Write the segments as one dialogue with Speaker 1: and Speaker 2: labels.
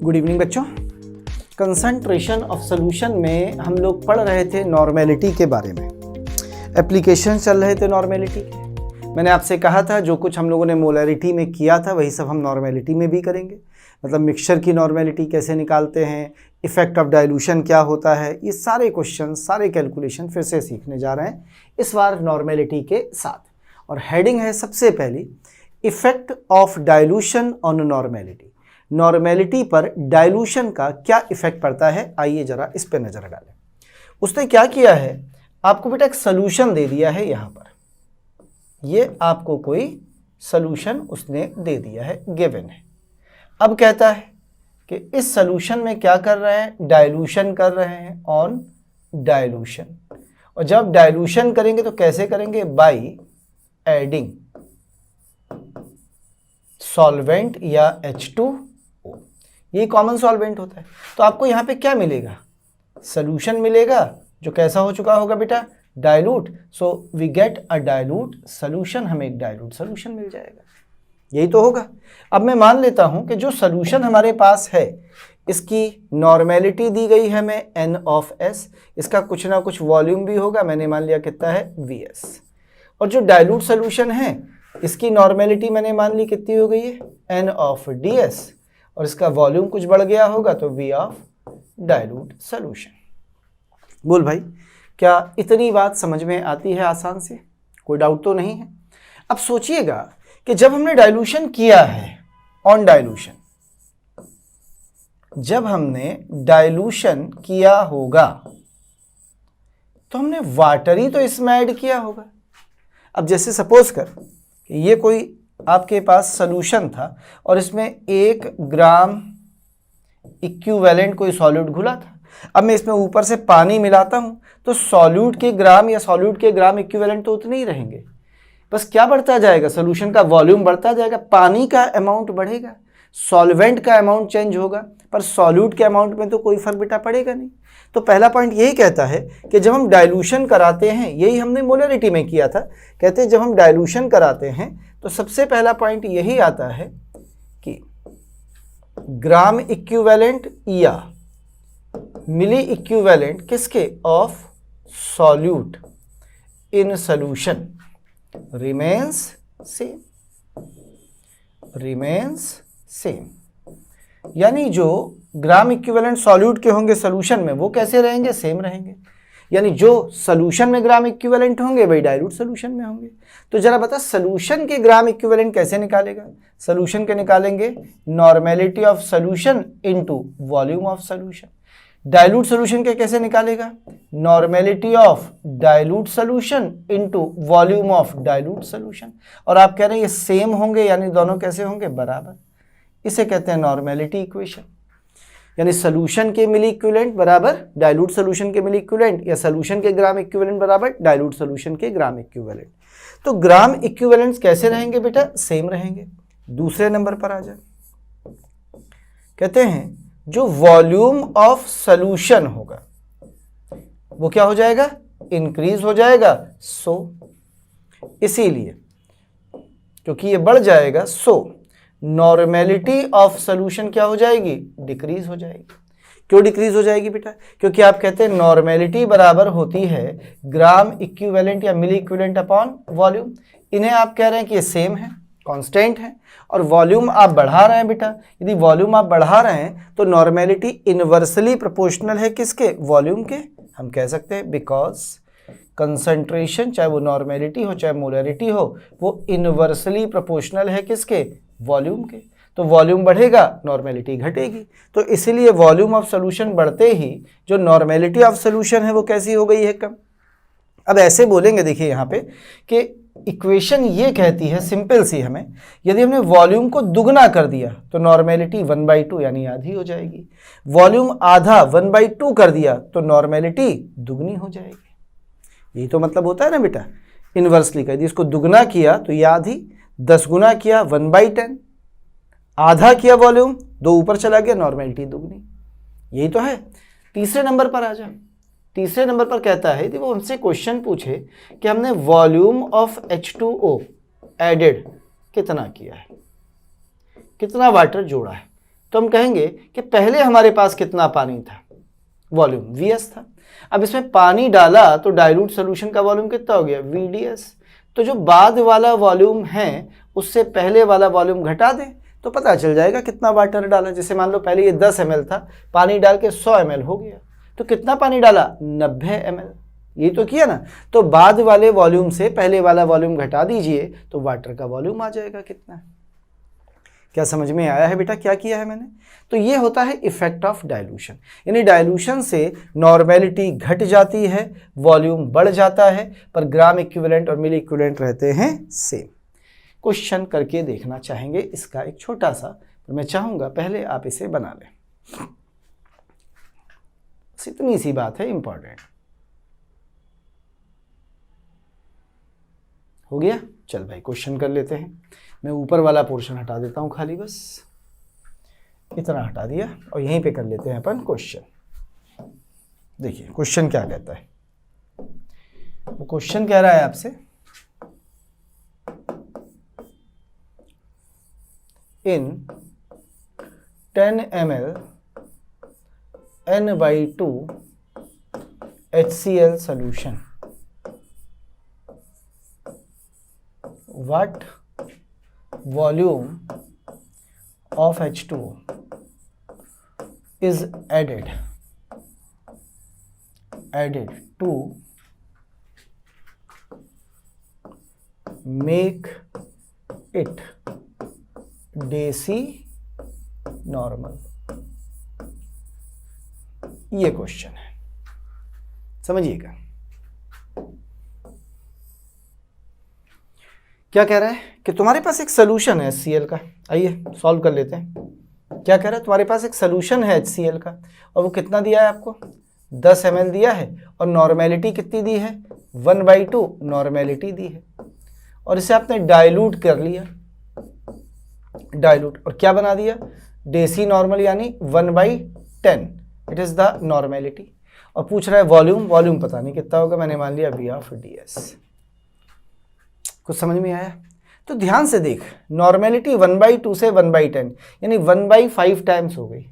Speaker 1: Good evening बच्चों। Concentration of solution में हम लोग पढ़ रहे थे नॉर्मेलिटी के बारे में। एप्लीकेशन चल रहे थे नॉर्मेलिटी के। मैंने आपसे कहा था जो कुछ हम लोगों ने मोलैरिटी में किया था वही सब हम नॉर्मेलिटी में भी करेंगे। मतलब मिक्सचर की नॉर्मेलिटी कैसे निकालते हैं, इफ़ेक्ट ऑफ डाइल्यूशन क्या होता है, ये सारे क्वेश्चन सारे कैलकुलेशन फिर से सीखने जा रहे हैं इस बार नॉर्मेलिटी के साथ। और हेडिंग है सबसे पहली effect of dilution on normality. Normality पर डाइल्यूशन का क्या इफेक्ट पड़ता है, आइए जरा इस पे नजर डालें। उसने क्या किया है, आपको बेटा एक सोल्यूशन दे दिया है। यहाँ पर ये आपको कोई सोल्यूशन उसने दे दिया है, गिवन है। अब कहता है कि इस सोल्यूशन में क्या कर रहे हैं, डाइल्यूशन कर रहे हैं ऑन डाइल्यूशन। और जब डाइल्यूशन करेंगे तो कैसे करेंगे, बाय एडिंग सॉल्वेंट या H2O। ये कॉमन सॉल्वेंट होता है। तो आपको यहाँ पे क्या मिलेगा, सोल्यूशन मिलेगा जो कैसा हो चुका होगा बेटा, dilute. So we get a dilute solution, हमें एक डाइल्यूट सोल्यूशन मिल जाएगा। यही तो होगा। अब मैं मान लेता हूं कि जो सोल्यूशन हमारे पास है इसकी नॉर्मेलिटी दी गई है हमें N(S), इसका कुछ ना कुछ वॉल्यूम भी होगा, मैंने मान लिया कितना है VS। और जो डाइल्यूट सोल्यूशन है इसकी नॉर्मेलिटी मैंने मान ली कितनी हो गई है, N(DS), और इसका वॉल्यूम कुछ बढ़ गया होगा तो V ऑफ डाइल्यूट सोल्यूशन। बोल भाई, क्या इतनी बात समझ में आती है आसान से, कोई डाउट तो नहीं है। अब सोचिएगा कि जब हमने डाइल्यूशन किया है ऑन डाइल्यूशन, जब हमने डाइल्यूशन किया होगा तो हमने वाटर ही तो इसमें ऐड किया होगा। अब जैसे सपोज कर ये कोई आपके पास सोल्यूशन था और इसमें 1 ग्राम इक्विवेलेंट कोई सॉल्यूट घुला था। अब मैं इसमें ऊपर से पानी मिलाता हूं तो सॉल्यूट के ग्राम या सॉल्यूट के ग्राम इक्विवेलेंट तो उतने ही रहेंगे। बस क्या बढ़ता जाएगा, सोल्यूशन का वॉल्यूम बढ़ता जाएगा, पानी का अमाउंट बढ़ेगा, सॉल्वेंट का अमाउंट चेंज होगा, पर सॉल्यूट के अमाउंट में तो कोई फर्क बेटा पड़ेगा नहीं। तो पहला पॉइंट यही कहता है कि जब हम डाइल्यूशन कराते हैं, यही हमने मोलैरिटी में किया था, कहते हैं जब हम डाइल्यूशन कराते हैं तो सबसे पहला पॉइंट यही आता है कि ग्राम इक्विवेलेंट या मिली इक्विवेलेंट किसके, of solute in solution remains same. यानी जो ग्राम इक्विवेलेंट सॉल्यूट के होंगे सॉल्यूशन में वो कैसे रहेंगे, सेम रहेंगे। यानी जो सॉल्यूशन में ग्राम इक्विवेलेंट होंगे वही डाइल्यूट सॉल्यूशन में होंगे। तो जरा बता, सॉल्यूशन के ग्राम इक्विवेलेंट कैसे निकालेगा, सॉल्यूशन के निकालेंगे normality of solution into volume of solution. Dilute solution के कैसे निकालेगा, normality of dilute solution into volume of dilute solution. और आप कह रहे हैं ये सेम होंगे, यानी दोनों कैसे होंगे, बराबर। इसे कहते हैं नॉर्मेलिटी इक्वेशन। यानी सॉल्यूशन के मिली इक्विवेलेंट बराबर डाइल्यूट सॉल्यूशन के मिली इक्विवेलेंट, या सॉल्यूशन के ग्राम इक्विवेलेंट बराबर डाइल्यूट सॉल्यूशन के ग्राम इक्विवेलेंट। तो ग्राम इक्विवेलेंट्स कैसे रहेंगे बेटा, सेम रहेंगे। दूसरे नंबर पर आ जाए, कहते हैं जो वॉल्यूम ऑफ सॉल्यूशन होगा वो क्या हो जाएगा, इंक्रीज हो जाएगा। इसीलिए क्योंकि ये बढ़ जाएगा, नॉर्मेलिटी ऑफ सॉल्यूशन क्या हो जाएगी, डिक्रीज हो जाएगी। क्यों डिक्रीज हो जाएगी बेटा, क्योंकि आप कहते हैं नॉर्मेलिटी बराबर होती है ग्राम इक्विवेलेंट या मिली इक्विवेलेंट अपॉन वॉल्यूम। इन्हें आप कह रहे हैं कि ये सेम है, कांस्टेंट है, और वॉल्यूम आप बढ़ा रहे हैं बेटा। यदि वॉल्यूम आप बढ़ा रहे हैं तो नॉर्मेलिटी इनवर्सली प्रोपोर्शनल है किसके, वॉल्यूम के। हम कह सकते हैं बिकॉज कंसंट्रेशन, चाहे वो नॉर्मेलिटी हो चाहे मोलैरिटी हो, वो इनवर्सली प्रोपोर्शनल है किसके, वॉल्यूम के। तो वॉल्यूम बढ़ेगा, नॉर्मेलिटी घटेगी। तो इसीलिए वॉल्यूम ऑफ सॉल्यूशन बढ़ते ही जो नॉर्मेलिटी ऑफ सॉल्यूशन है वो कैसी हो गई है, कम। अब ऐसे बोलेंगे, देखिए यहाँ पे कि इक्वेशन ये कहती है सिंपल सी, हमें यदि हमने वॉल्यूम को दुगना कर दिया तो नॉर्मेलिटी 1/2 यानी आधी हो जाएगी। वॉल्यूम आधा 1/2 कर दिया तो नॉर्मेलिटी दुगनी हो जाएगी। यही तो मतलब होता है ना बेटा, इनवर्सली कर दी, इसको दुगना किया तो ये आधी, 10 गुना किया 1/10, आधा किया वॉल्यूम, 2 ऊपर चला गया, नॉर्मेलिटी दुगनी। यही तो है। तीसरे नंबर पर आ जाए। तीसरे नंबर पर कहता है कि वो उनसे क्वेश्चन पूछे कि हमने वॉल्यूम ऑफ H2O एडेड कितना किया है, कितना वाटर जोड़ा है। तो तो हम कहेंगे कि पहले हमारे पास कितना पानी था, वॉल्यूम Vs था। अब इसमें पानी डाला तो डाइल्यूट सोल्यूशन का वॉल्यूम कितना हो गया, VDS। तो जो बाद वाला वॉल्यूम है उससे पहले वाला वॉल्यूम घटा दें तो पता चल जाएगा कितना वाटर डाला। जैसे मान लो पहले ये 10 ml था, पानी डाल के 100 ml हो गया, तो कितना पानी डाला, 90 ml। ये तो किया ना। तो बाद वाले वॉल्यूम से पहले वाला वॉल्यूम घटा दीजिए तो वाटर का वॉल्यूम आ जाएगा कितना। क्या समझ में आया है बेटा क्या किया है मैंने? तो ये होता है इफेक्ट ऑफ डाइल्यूशन, यानी डाइल्यूशन से नॉर्मेलिटी घट जाती है, वॉल्यूम बढ़ जाता है, पर ग्राम इक्विवेलेंट और मिली इक्विवेलेंट रहते हैं सेम। क्वेश्चन करके देखना चाहेंगे इसका एक छोटा सा, पर मैं चाहूंगा पहले आप इसे बना लें। इतनी सी बात है, इंपॉर्टेंट। हो गया? चल भाई क्वेश्चन कर लेते हैं। मैं ऊपर वाला पोर्शन हटा देता हूं, खाली बस इतना हटा दिया, और यहीं पे कर लेते हैं अपन क्वेश्चन। देखिए क्वेश्चन क्या कहता है। वो क्वेश्चन कह रहा है आपसे, इन 10 ml N/2 HCl solution, what volume of H2O is added to make it deci normal. ये क्वेश्चन है, समझिएगा क्या कह रहा है कि तुम्हारे पास एक सोल्यूशन है HCl का। आइए सॉल्व कर लेते हैं। क्या कह रहा है, तुम्हारे पास एक सोल्यूशन है HCl का, और वो कितना दिया है आपको, 10 ml दिया है, और नॉर्मेलिटी कितनी दी है, 1/2 नॉर्मेलिटी दी है, और इसे आपने डाइल्यूट कर लिया, डाइल्यूट, और क्या बना दिया, डेसी नॉर्मल, यानी 1/10 इट इज द नॉर्मेलिटी। और पूछ रहा है वॉल्यूम, वॉल्यूम पता नहीं कितना होगा, मैंने मान लिया V/ds। कुछ समझ में आया? तो ध्यान से देख, नॉर्मेलिटी 1/2 से 1/10 यानी 1/5 टाइम्स हो गई।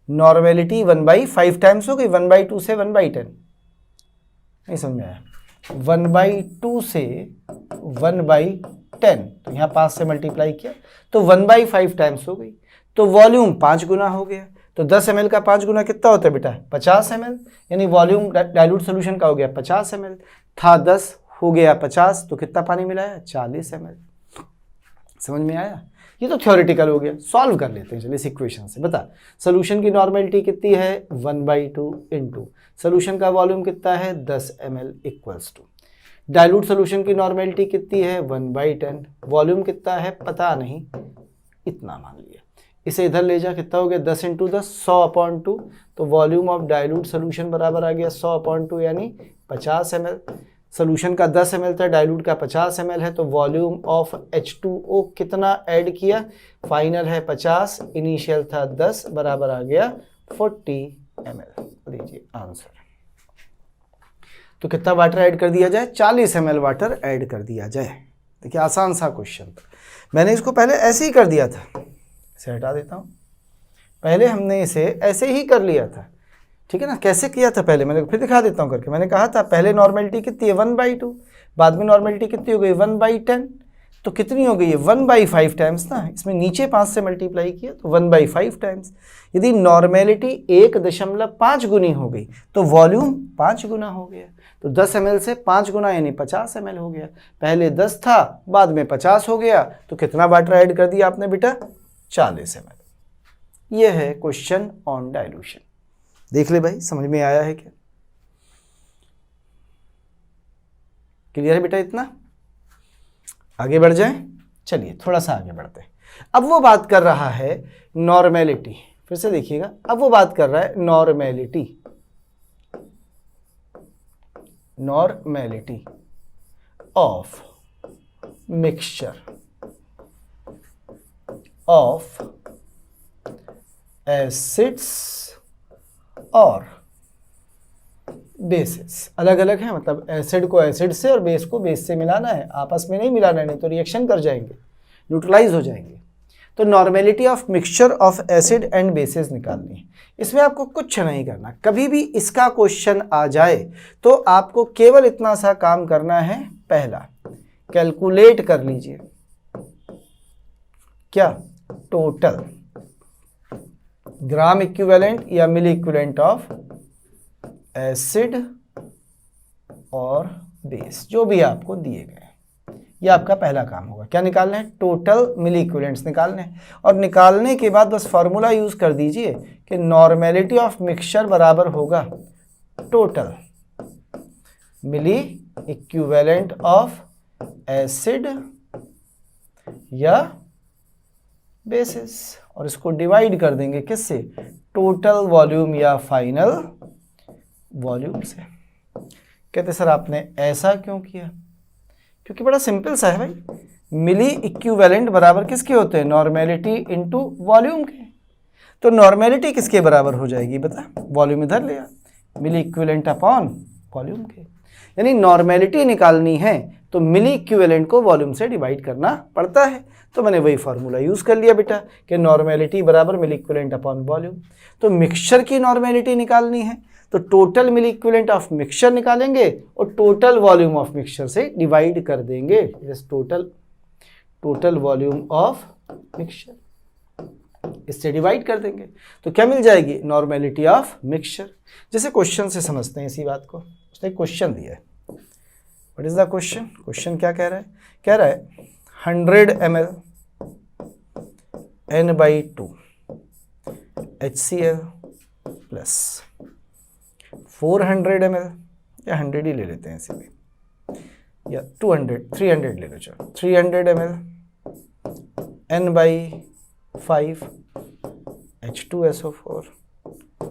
Speaker 1: नॉर्मेलिटी 1/5 टाइम्स हो गई, 1/2 से 1/10। नहीं समझ में आया? 1/2 से 1/10, तो यहाँ 5 से मल्टीप्लाई किया तो 1/5 टाइम्स हो गई, तो वॉल्यूम 5 गुना हो गया। तो 10 ml का 5 गुना कितना होता है बेटा, 50 ml, यानी वॉल्यूम डाइल्यूट सोल्यूशन का हो गया 50 ml। था 10 हो गया 50, तो कितना पानी मिलाया, 40 ml। समझ में आया? ये तो थ्योरेटिकल हो गया, सॉल्व कर लेते हैं चलिए इस इक्वेशन से। बता, सोल्यूशन की नॉर्मेलिटी कितनी है, 1/2 इंटू सोल्यूशन का वॉल्यूम कितना है, 10 ml equals to dilute solution की नॉर्मेलिटी कितनी है, 1/10, वॉल्यूम कितना है पता नहीं, इतना मान लिया। इसे इधर ले जा, कितना हो गया, 10 × 10 100/2, तो वॉल्यूम ऑफ डाइल्यूट सोल्यूशन बराबर आ गया 100/2 यानी 50 ml। सोल्यूशन का 10 ml था, डाइल्यूट का 50 ml है, तो वॉल्यूम ऑफ H2O कितना ऐड किया, फाइनल है 50, इनिशियल था 10, बराबर आ गया 40 ml। लीजिए आंसर। तो कितना वाटर ऐड कर दिया जाए, 40 ml वाटर ऐड कर दिया जाए। देखिए आसान सा क्वेश्चन था। मैंने इसको पहले ऐसे ही कर दिया था, इसे हटा देता हूँ। पहले हमने इसे ऐसे ही कर लिया था, ठीक है ना। कैसे किया था पहले, मैंने फिर दिखा देता हूँ करके। मैंने कहा था पहले नॉर्मेलिटी कितनी है, 1/2, बाद में नॉर्मेलिटी कितनी हो गई, 1/10, तो कितनी हो गई है, 1/5 टाइम्स ना। इसमें नीचे 5 से मल्टीप्लाई किया तो 1/5 टाइम्स। यदि नॉर्मेलिटी 1.5 गुनी हो गई तो वॉल्यूम 5 गुना हो गया। तो 10 ml से 5 गुना यानी 50 ml हो गया। पहले 10 था, बाद में 50 हो गया, तो कितना वाटर ऐड कर दिया आपने बेटा, 40 ml। यह है क्वेश्चन ऑन डाइल्यूशन। देख ले भाई, समझ में आया है क्या? क्लियर है बेटा इतना? आगे बढ़ जाएं। चलिए थोड़ा सा आगे बढ़ते हैं। अब वो बात कर रहा है नॉर्मेलिटी, फिर से देखिएगा, अब वो बात कर रहा है normality, normality of mixture of acids और बेसिस। अलग अलग है, मतलब एसिड को एसिड से और बेस को बेस से मिलाना है, आपस में नहीं मिलाना है, नहीं तो रिएक्शन कर जाएंगे, न्यूट्रलाइज हो जाएंगे। तो normality of mixture of acid and bases निकालनी है। इसमें आपको कुछ नहीं करना, कभी भी इसका क्वेश्चन आ जाए तो आपको केवल इतना सा काम करना है, पहला कैलकुलेट कर लीजिए क्या, टोटल ग्राम इक्विवेलेंट या मिली इक्विवेलेंट ऑफ एसिड और बेस, जो भी आपको दिए गए। ये आपका पहला काम होगा, क्या निकालना है, टोटल मिली इक्विवेलेंट्स निकालने हैं। और निकालने के बाद बस फॉर्मूला यूज कर दीजिए कि नॉर्मेलिटी ऑफ मिक्सचर बराबर होगा total milli equivalent of acid या बेसिस, और इसको डिवाइड कर देंगे किससे, टोटल वॉल्यूम या फाइनल वॉल्यूम से। कहते सर आपने ऐसा क्यों किया, क्योंकि बड़ा सिंपल सा है भाई, मिली इक्विवेलेंट बराबर किसके होते हैं, नॉर्मेलिटी इनटू वॉल्यूम के। तो नॉर्मेलिटी किसके बराबर हो जाएगी बता, वॉल्यूम इधर ले आ, मिली इक्विवेलेंट अपॉन वॉल्यूम के। यानी नॉर्मेलिटी निकालनी है तो मिली इक्विवेलेंट को वॉल्यूम से डिवाइड करना पड़ता है। तो मैंने वही फार्मूला यूज़ कर लिया बेटा कि नॉर्मेलिटी बराबर मिली इक्विवेलेंट अपॉन वॉल्यूम। तो मिक्सचर की नॉर्मेलिटी निकालनी है तो total milli equivalent of mixture निकालेंगे और टोटल वॉल्यूम ऑफ मिक्सचर से डिवाइड कर देंगे, टोटल वॉल्यूम ऑफ मिक्सचर, इससे डिवाइड कर देंगे तो क्या मिल जाएगी, नॉर्मेलिटी ऑफ मिक्सचर। जैसे क्वेश्चन से समझते हैं इसी बात को, उसने क्वेश्चन दिया है, what is the question, question क्या कह रहा है, कह रहा है 100 ml N/2 HCl plus 400 ml, या 100 ही ले लेते हैं इसी में, या 300 ले लो, चलो 300 ml N/5 H2SO4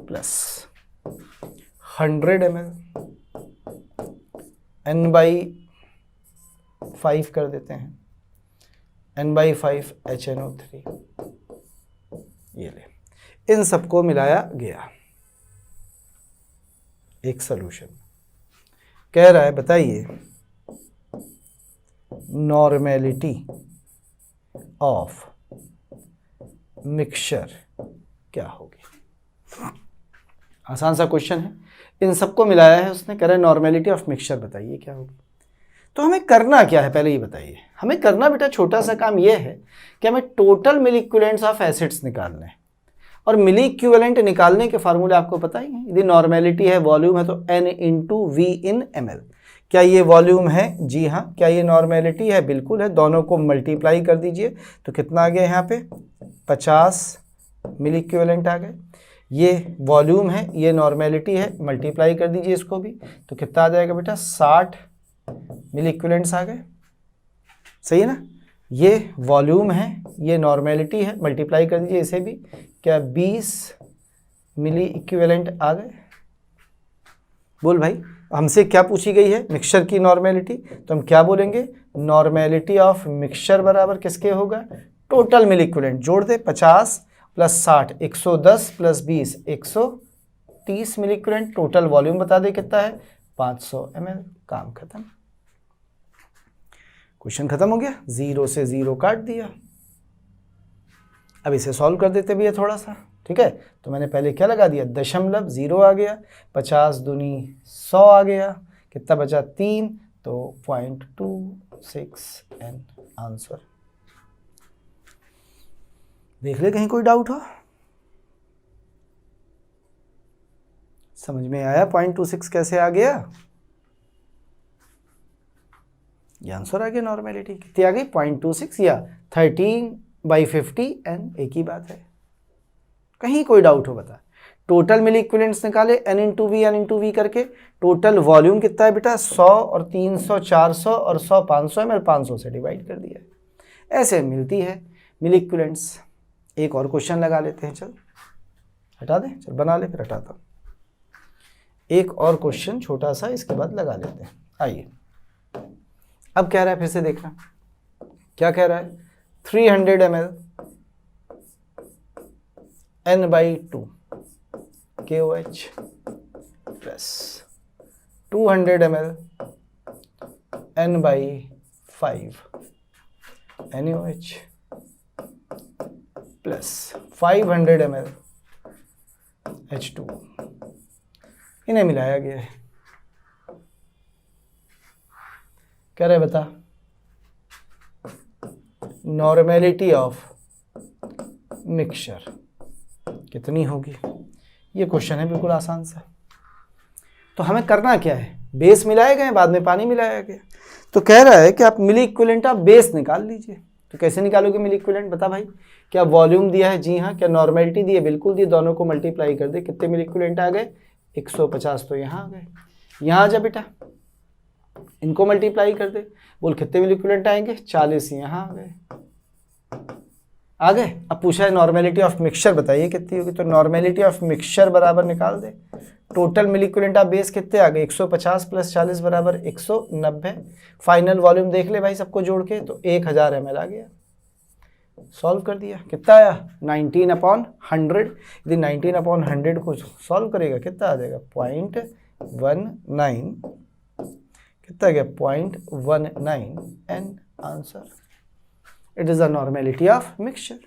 Speaker 1: plus 100 ml N/5 कर देते हैं, N/5 HNO3, ये ले, इन सबको मिलाया गया एक सॉल्यूशन। कह रहा है बताइए नॉर्मेलिटी ऑफ मिक्सचर क्या होगी। आसान सा क्वेश्चन है, इन सबको मिलाया है उसने, कह रहा है नॉर्मेलिटी ऑफ मिक्सचर बताइए क्या होगी। तो हमें करना क्या है पहले ये बताइए, हमें करना बेटा छोटा सा काम ये है कि हमें total milli equivalents of acids निकालने हैं, और मिली इक्विवेलेंट निकालने के फार्मूले आपको पता ही है, यदि नॉर्मेलिटी है वॉल्यूम है तो N into V in ml। क्या ये वॉल्यूम है, जी हाँ। क्या ये नॉर्मेलिटी है, बिल्कुल है। दोनों को मल्टीप्लाई कर दीजिए तो कितना आ गया यहाँ पे, 50 मिली इक्विवेलेंट आ गए। ये वॉल्यूम है, ये नॉर्मेलिटी है, मल्टीप्लाई कर दीजिए इसको भी तो कितना आ जाएगा बेटा, 60 मिली इक्विवेलेंट्स आ गए, सही है ना। ये वॉल्यूम है, ये नॉर्मेलिटी है, मल्टीप्लाई कर दीजिए इसे भी, क्या 20 मिली इक्विवेलेंट आ गए। बोल भाई, हमसे क्या पूछी गई है, मिक्सचर की नॉर्मेलिटी, तो हम क्या बोलेंगे, नॉर्मेलिटी ऑफ मिक्सचर बराबर किसके होगा, टोटल मिली इक्विवेलेंट। जोड़ दे, 50 प्लस 60 110 प्लस 20 130 मिली इक्विवेलेंट। टोटल वॉल्यूम बता दे कितना है, 500 ml। काम खत्म, क्वेश्चन खत्म हो गया, 0 से 0 काट दिया। अब इसे सॉल्व कर देते भी है थोड़ा सा, ठीक है। तो मैंने पहले क्या लगा दिया, दशमलव, 0 आ गया, 50 दूनी 100 आ गया, कितना बचा 3, तो 0.26 n आंसर। देख ले कहीं कोई डाउट हो, समझ में आया 0.26 कैसे आ गया, ये आंसर आ गया। नॉर्मेलिटी कितनी आ गई, 0.26 या 13/50 n, एक ही बात है। कहीं कोई डाउट हो बता। टोटल मिली इक्विवेलेंट्स निकाले n इंटू वी करके। टोटल वॉल्यूम कितना है बेटा, 100 और 300 400 और 100 500 ml, 500 से डिवाइड कर दिया। ऐसे मिलती है मिली इक्विवेलेंट्स। एक और क्वेश्चन लगा लेते हैं, चल हटा दे, चल बना ले फिर हटाता हूँ। एक और क्वेश्चन छोटा सा इसके बाद लगा लेते हैं, आइए। अब कह रहा है, फिर से देखना क्या कह रहा है, 300 ml N/2 KOH plus 200 ml N/5 NaOH plus 500 ml H2 इन्हें मिलाया गया है। क्या रहे बता, नॉर्मेलिटी ऑफ मिक्सचर कितनी होगी। ये क्वेश्चन है बिल्कुल आसान सा। तो हमें करना क्या है, बेस मिलाए गए, बाद में पानी मिलाया गया, तो कह रहा है कि आप मिली इक्विवेलेंट ऑफ बेस निकाल लीजिए। तो कैसे निकालोगे मिली इक्विवेलेंट, बता भाई। क्या वॉल्यूम दिया है, जी हाँ। क्या नॉर्मेलिटी दी है, बिल्कुल दी। दोनों को मल्टीप्लाई कर दे, कितने मिली इक्विवेलेंट आ गए, 150। तो यहाँ आ गए, यहाँ आ जा बेटा, इनको मल्टीप्लाई कर दे, बोल कितने मिली इक्विवेलेंट आएंगे, 40। यहाँ आ गए, आ गए। अब पूछा है नॉर्मेलिटी ऑफ मिक्सचर बताइए कितनी होगी, तो नॉर्मेलिटी ऑफ मिक्सचर बराबर निकाल दे। Total milli equivalent of base कितने आ गए, 150 प्लस 40 बराबर 190। फाइनल वॉल्यूम देख ले भाई सबको जोड़ के, तो 1000 ml आ गया। सॉल्व कर दिया, कितना आया, 19/100। यदि 19/100 को सॉल्व करेगा कितना आ जाएगा, 0.19, कितना आ गया, 0.19 an answer. It is the normality of mixture.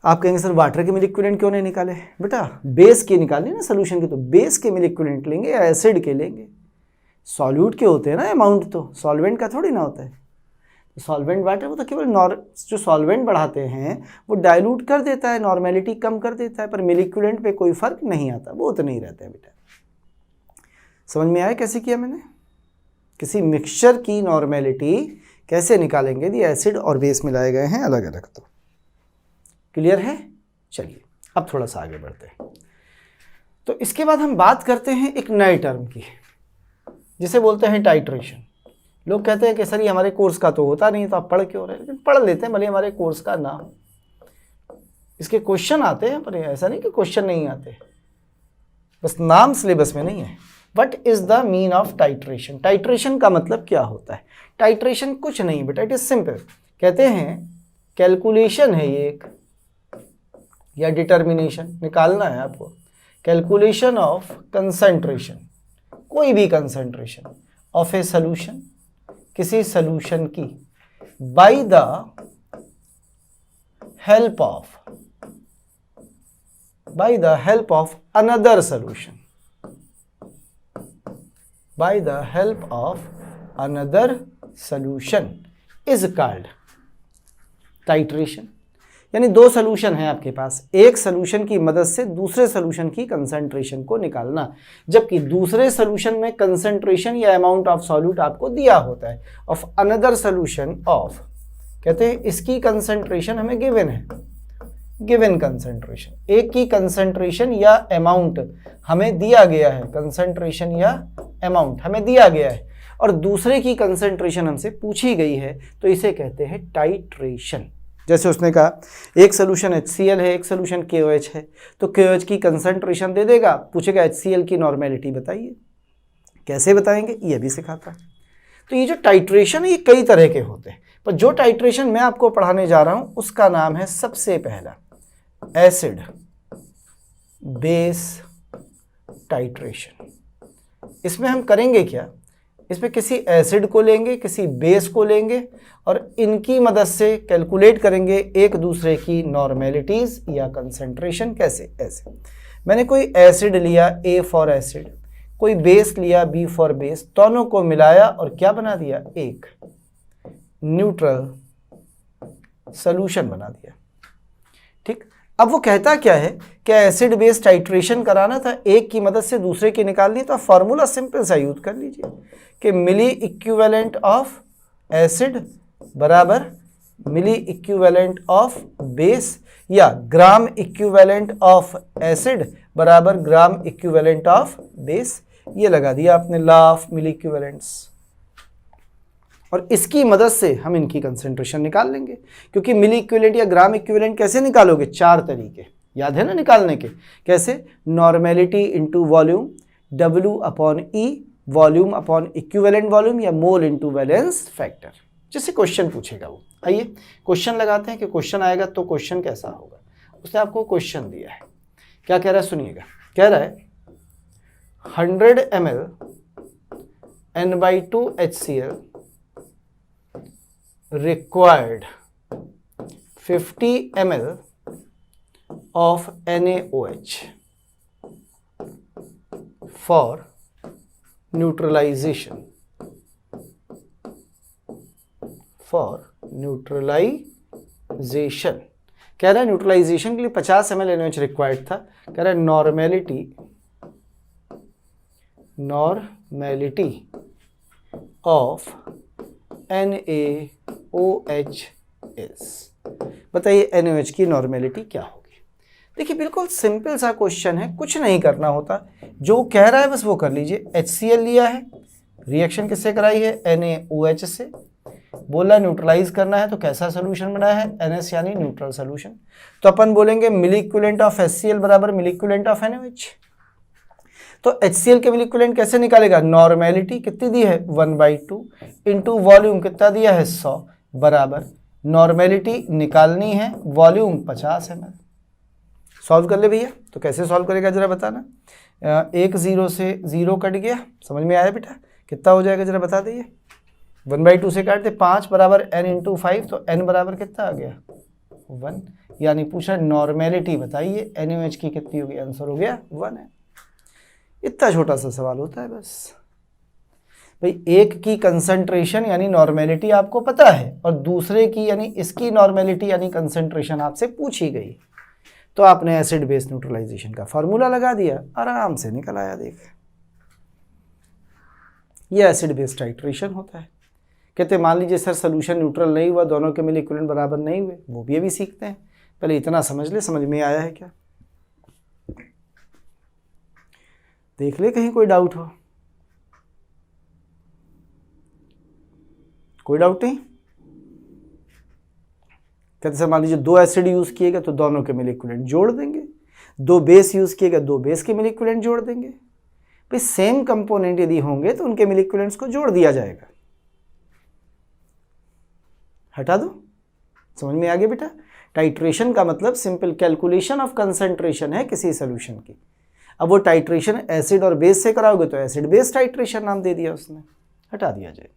Speaker 1: आप कहेंगे सर वाटर के मिली इक्विवेलेंट क्यों नहीं निकाले, बेटा बेस के निकालने ना सोल्यूशन के, तो बेस के मिली इक्विवेलेंट लेंगे या एसिड के लेंगे। सॉल्यूट के होते हैं ना अमाउंट, तो सॉल्वेंट का थोड़ी ना होता है। सॉल्वेंट वाटर वो तो केवल जो सॉल्वेंट बढ़ाते हैं वो डाइल्यूट कर देता है, नॉर्मेलिटी कम कर देता है, पर मिली इक्विवेलेंट पे कोई फर्क नहीं आता, वो उतना ही रहता है बेटा। समझ में आया कैसे किया मैंने, किसी मिक्सचर की नॉर्मेलिटी कैसे निकालेंगे यदि एसिड और बेस मिलाए गए हैं अलग अलग। तो क्लियर है। चलिए अब थोड़ा सा आगे बढ़ते हैं। तो इसके बाद हम बात करते हैं एक नए टर्म की, जिसे बोलते हैं टाइट्रेशन। लोग कहते हैं कि सर ये हमारे कोर्स का तो होता नहीं, तो आप पढ़ क्यों रहे, लेकिन पढ़ लेते हैं भले हमारे कोर्स का ना हो। इसके क्वेश्चन आते हैं, पर ऐसा नहीं कि क्वेश्चन नहीं आते, बस नाम सिलेबस में नहीं है। What is the mean of titration, titration का मतलब क्या होता है। टाइट्रेशन कुछ नहीं बेटा, इट इज सिंपल। कहते हैं कैलकुलेशन है ये एक, या डिटर्मिनेशन निकालना है आपको। कैलकुलेशन ऑफ कंसंट्रेशन, कोई भी कंसंट्रेशन ऑफ ए सॉल्यूशन, किसी सॉल्यूशन की, by the help of another solution, by the help of another solution is called titration। यानी दो सॉल्यूशन है आपके पास, एक सॉल्यूशन की मदद से दूसरे सॉल्यूशन की कंसंट्रेशन को निकालना, जबकि दूसरे सॉल्यूशन में कंसंट्रेशन या अमाउंट ऑफ सॉल्यूट आपको दिया होता है। ऑफ अनदर सॉल्यूशन ऑफ, कहते हैं इसकी कंसंट्रेशन हमें गिवन है, गिवन कंसंट्रेशन, एक की कंसंट्रेशन या अमाउंट हमें दिया गया है, कंसंट्रेशन या अमाउंट हमें दिया गया है, और दूसरे की कंसंट्रेशन हमसे पूछी गई है, तो इसे कहते हैं टाइट्रेशन। जैसे उसने कहा एक सोल्यूशन HCl है, एक सोल्यूशन KOH है, तो KOH की कंसंट्रेशन दे देगा, पूछेगा HCl की नॉर्मेलिटी बताइए। कैसे बताएंगे ये भी सिखाता है। तो ये जो टाइट्रेशन है ये कई तरह के होते हैं, पर जो टाइट्रेशन मैं आपको पढ़ाने जा रहा हूं उसका नाम है सबसे पहला एसिड बेस टाइट्रेशन। इसमें हम करेंगे क्या, इसमें किसी एसिड को लेंगे, किसी बेस को लेंगे, और इनकी मदद से कैलकुलेट करेंगे एक दूसरे की नॉर्मेलिटीज या कंसंट्रेशन। कैसे, ऐसे मैंने कोई एसिड लिया A फॉर एसिड, कोई बेस लिया B फॉर बेस, दोनों को मिलाया और क्या बना दिया, एक न्यूट्रल सॉल्यूशन बना दिया। ठीक, अब वो कहता क्या है कि एसिड बेस टाइट्रेशन कराना था, एक की मदद से दूसरे की निकालनी, तो फॉर्मूला सिंपल सा यूज कर लीजिए कि मिली इक्विवेलेंट ऑफ एसिड बराबर मिली इक्विवेलेंट ऑफ बेस, या ग्राम इक्विवेलेंट ऑफ एसिड बराबर ग्राम इक्विवेलेंट ऑफ बेस। ये लगा दिया आपने लॉ ऑफ मिली इक्विवेलेंट्स, और इसकी मदद से हम इनकी कंसंट्रेशन निकाल लेंगे। क्योंकि मिली इक्विवेलेंट या ग्राम इक्विवेलेंट कैसे निकालोगे, चार तरीके याद है ना निकालने के। कैसे, normality into volume, W/E, volume upon equivalent volume, या मोल इनटू वैलेंस फैक्टर। जैसे क्वेश्चन पूछेगा वो, आइए क्वेश्चन लगाते हैं कि क्वेश्चन आएगा तो क्वेश्चन कैसा होगा। उसने आपको क्वेश्चन दिया है, क्या कह रहा है सुनिएगा। कह रहा है 100 ml N/2 HCl required 50 ml of NaOH for neutralization. कह रहा है न्यूट्रलाइजेशन के लिए 50 ml NaOH रिक्वायर्ड था। कह रहा है नॉर्मेलिटी ऑफ NaOH इज, बताइए NaOH की नॉर्मेलिटी क्या होगी। देखिए बिल्कुल सिंपल सा क्वेश्चन है, कुछ नहीं करना होता, जो कह रहा है बस वो कर लीजिए। HCl लिया है, रिएक्शन किससे कराई है, NaOH से, बोला न्यूट्रलाइज करना है तो कैसा सोल्यूशन बनाया है, NS यानी न्यूट्रल सोल्यूशन। तो अपन बोलेंगे मिली इक्विवेलेंट ऑफ HCl बराबर मिली इक्विवेलेंट ऑफ NaOH। तो HCl के मिली इक्विवेलेंट कैसे निकालेगा, नॉर्मेलिटी कितनी दी है 1/2 इंटू वॉल्यूम कितना दिया है 100 बराबर नॉर्मेलिटी निकालनी है वॉल्यूम 50 ml। सॉल्व कर ले भैया। तो कैसे सॉल्व करेगा जरा बताना। एक 0 से 0 कट गया, समझ में आया बेटा, कितना हो जाएगा जरा बता दीजिए। 1/2 से काट दे, 5 बराबर n इंटू 5, तो n बराबर कितना आ गया 1, यानी पूछा नॉर्मेलिटी बताइए NaOH की कितनी होगी, आंसर हो गया 1 है। इतना छोटा सा सवाल होता है बस भाई। एक की कंसंट्रेशन यानी नॉर्मेलिटी आपको पता है और दूसरे की यानी इसकी नॉर्मेलिटी यानी कंसंट्रेशन आपसे पूछी गई, तो आपने एसिड बेस न्यूट्रलाइजेशन का फार्मूला लगा दिया, आराम से निकल आया। देख ये एसिड बेस टाइट्रेशन होता है। कहते मान लीजिए सर सोल्यूशन न्यूट्रल नहीं हुआ, दोनों के मिली इक्विवेलेंट बराबर नहीं हुए, वो भी अभी सीखते हैं, पहले इतना समझ ले, समझ में आया है क्या, देख ले कहीं कोई डाउट हो। कोई डाउट नहीं। कहते सर मान लीजिए 2 एसिड यूज किएगा तो दोनों के मिली इक्विवेलेंट जोड़ देंगे, 2 बेस यूज किएगा 2 बेस के मिली इक्विवेलेंट जोड़ देंगे। भाई सेम कंपोनेंट यदि होंगे तो उनके मिली इक्विवेलेंट्स को जोड़ दिया जाएगा। हटा दो, समझ में आ गया बेटा। टाइट्रेशन का मतलब सिंपल कैलकुलेशन ऑफ कंसंट्रेशन है किसी सॉल्यूशन की। अब वो टाइट्रेशन एसिड और बेस से कराओगे तो एसिड बेस टाइट्रेशन नाम दे दिया उसने, हटा दिया जाए।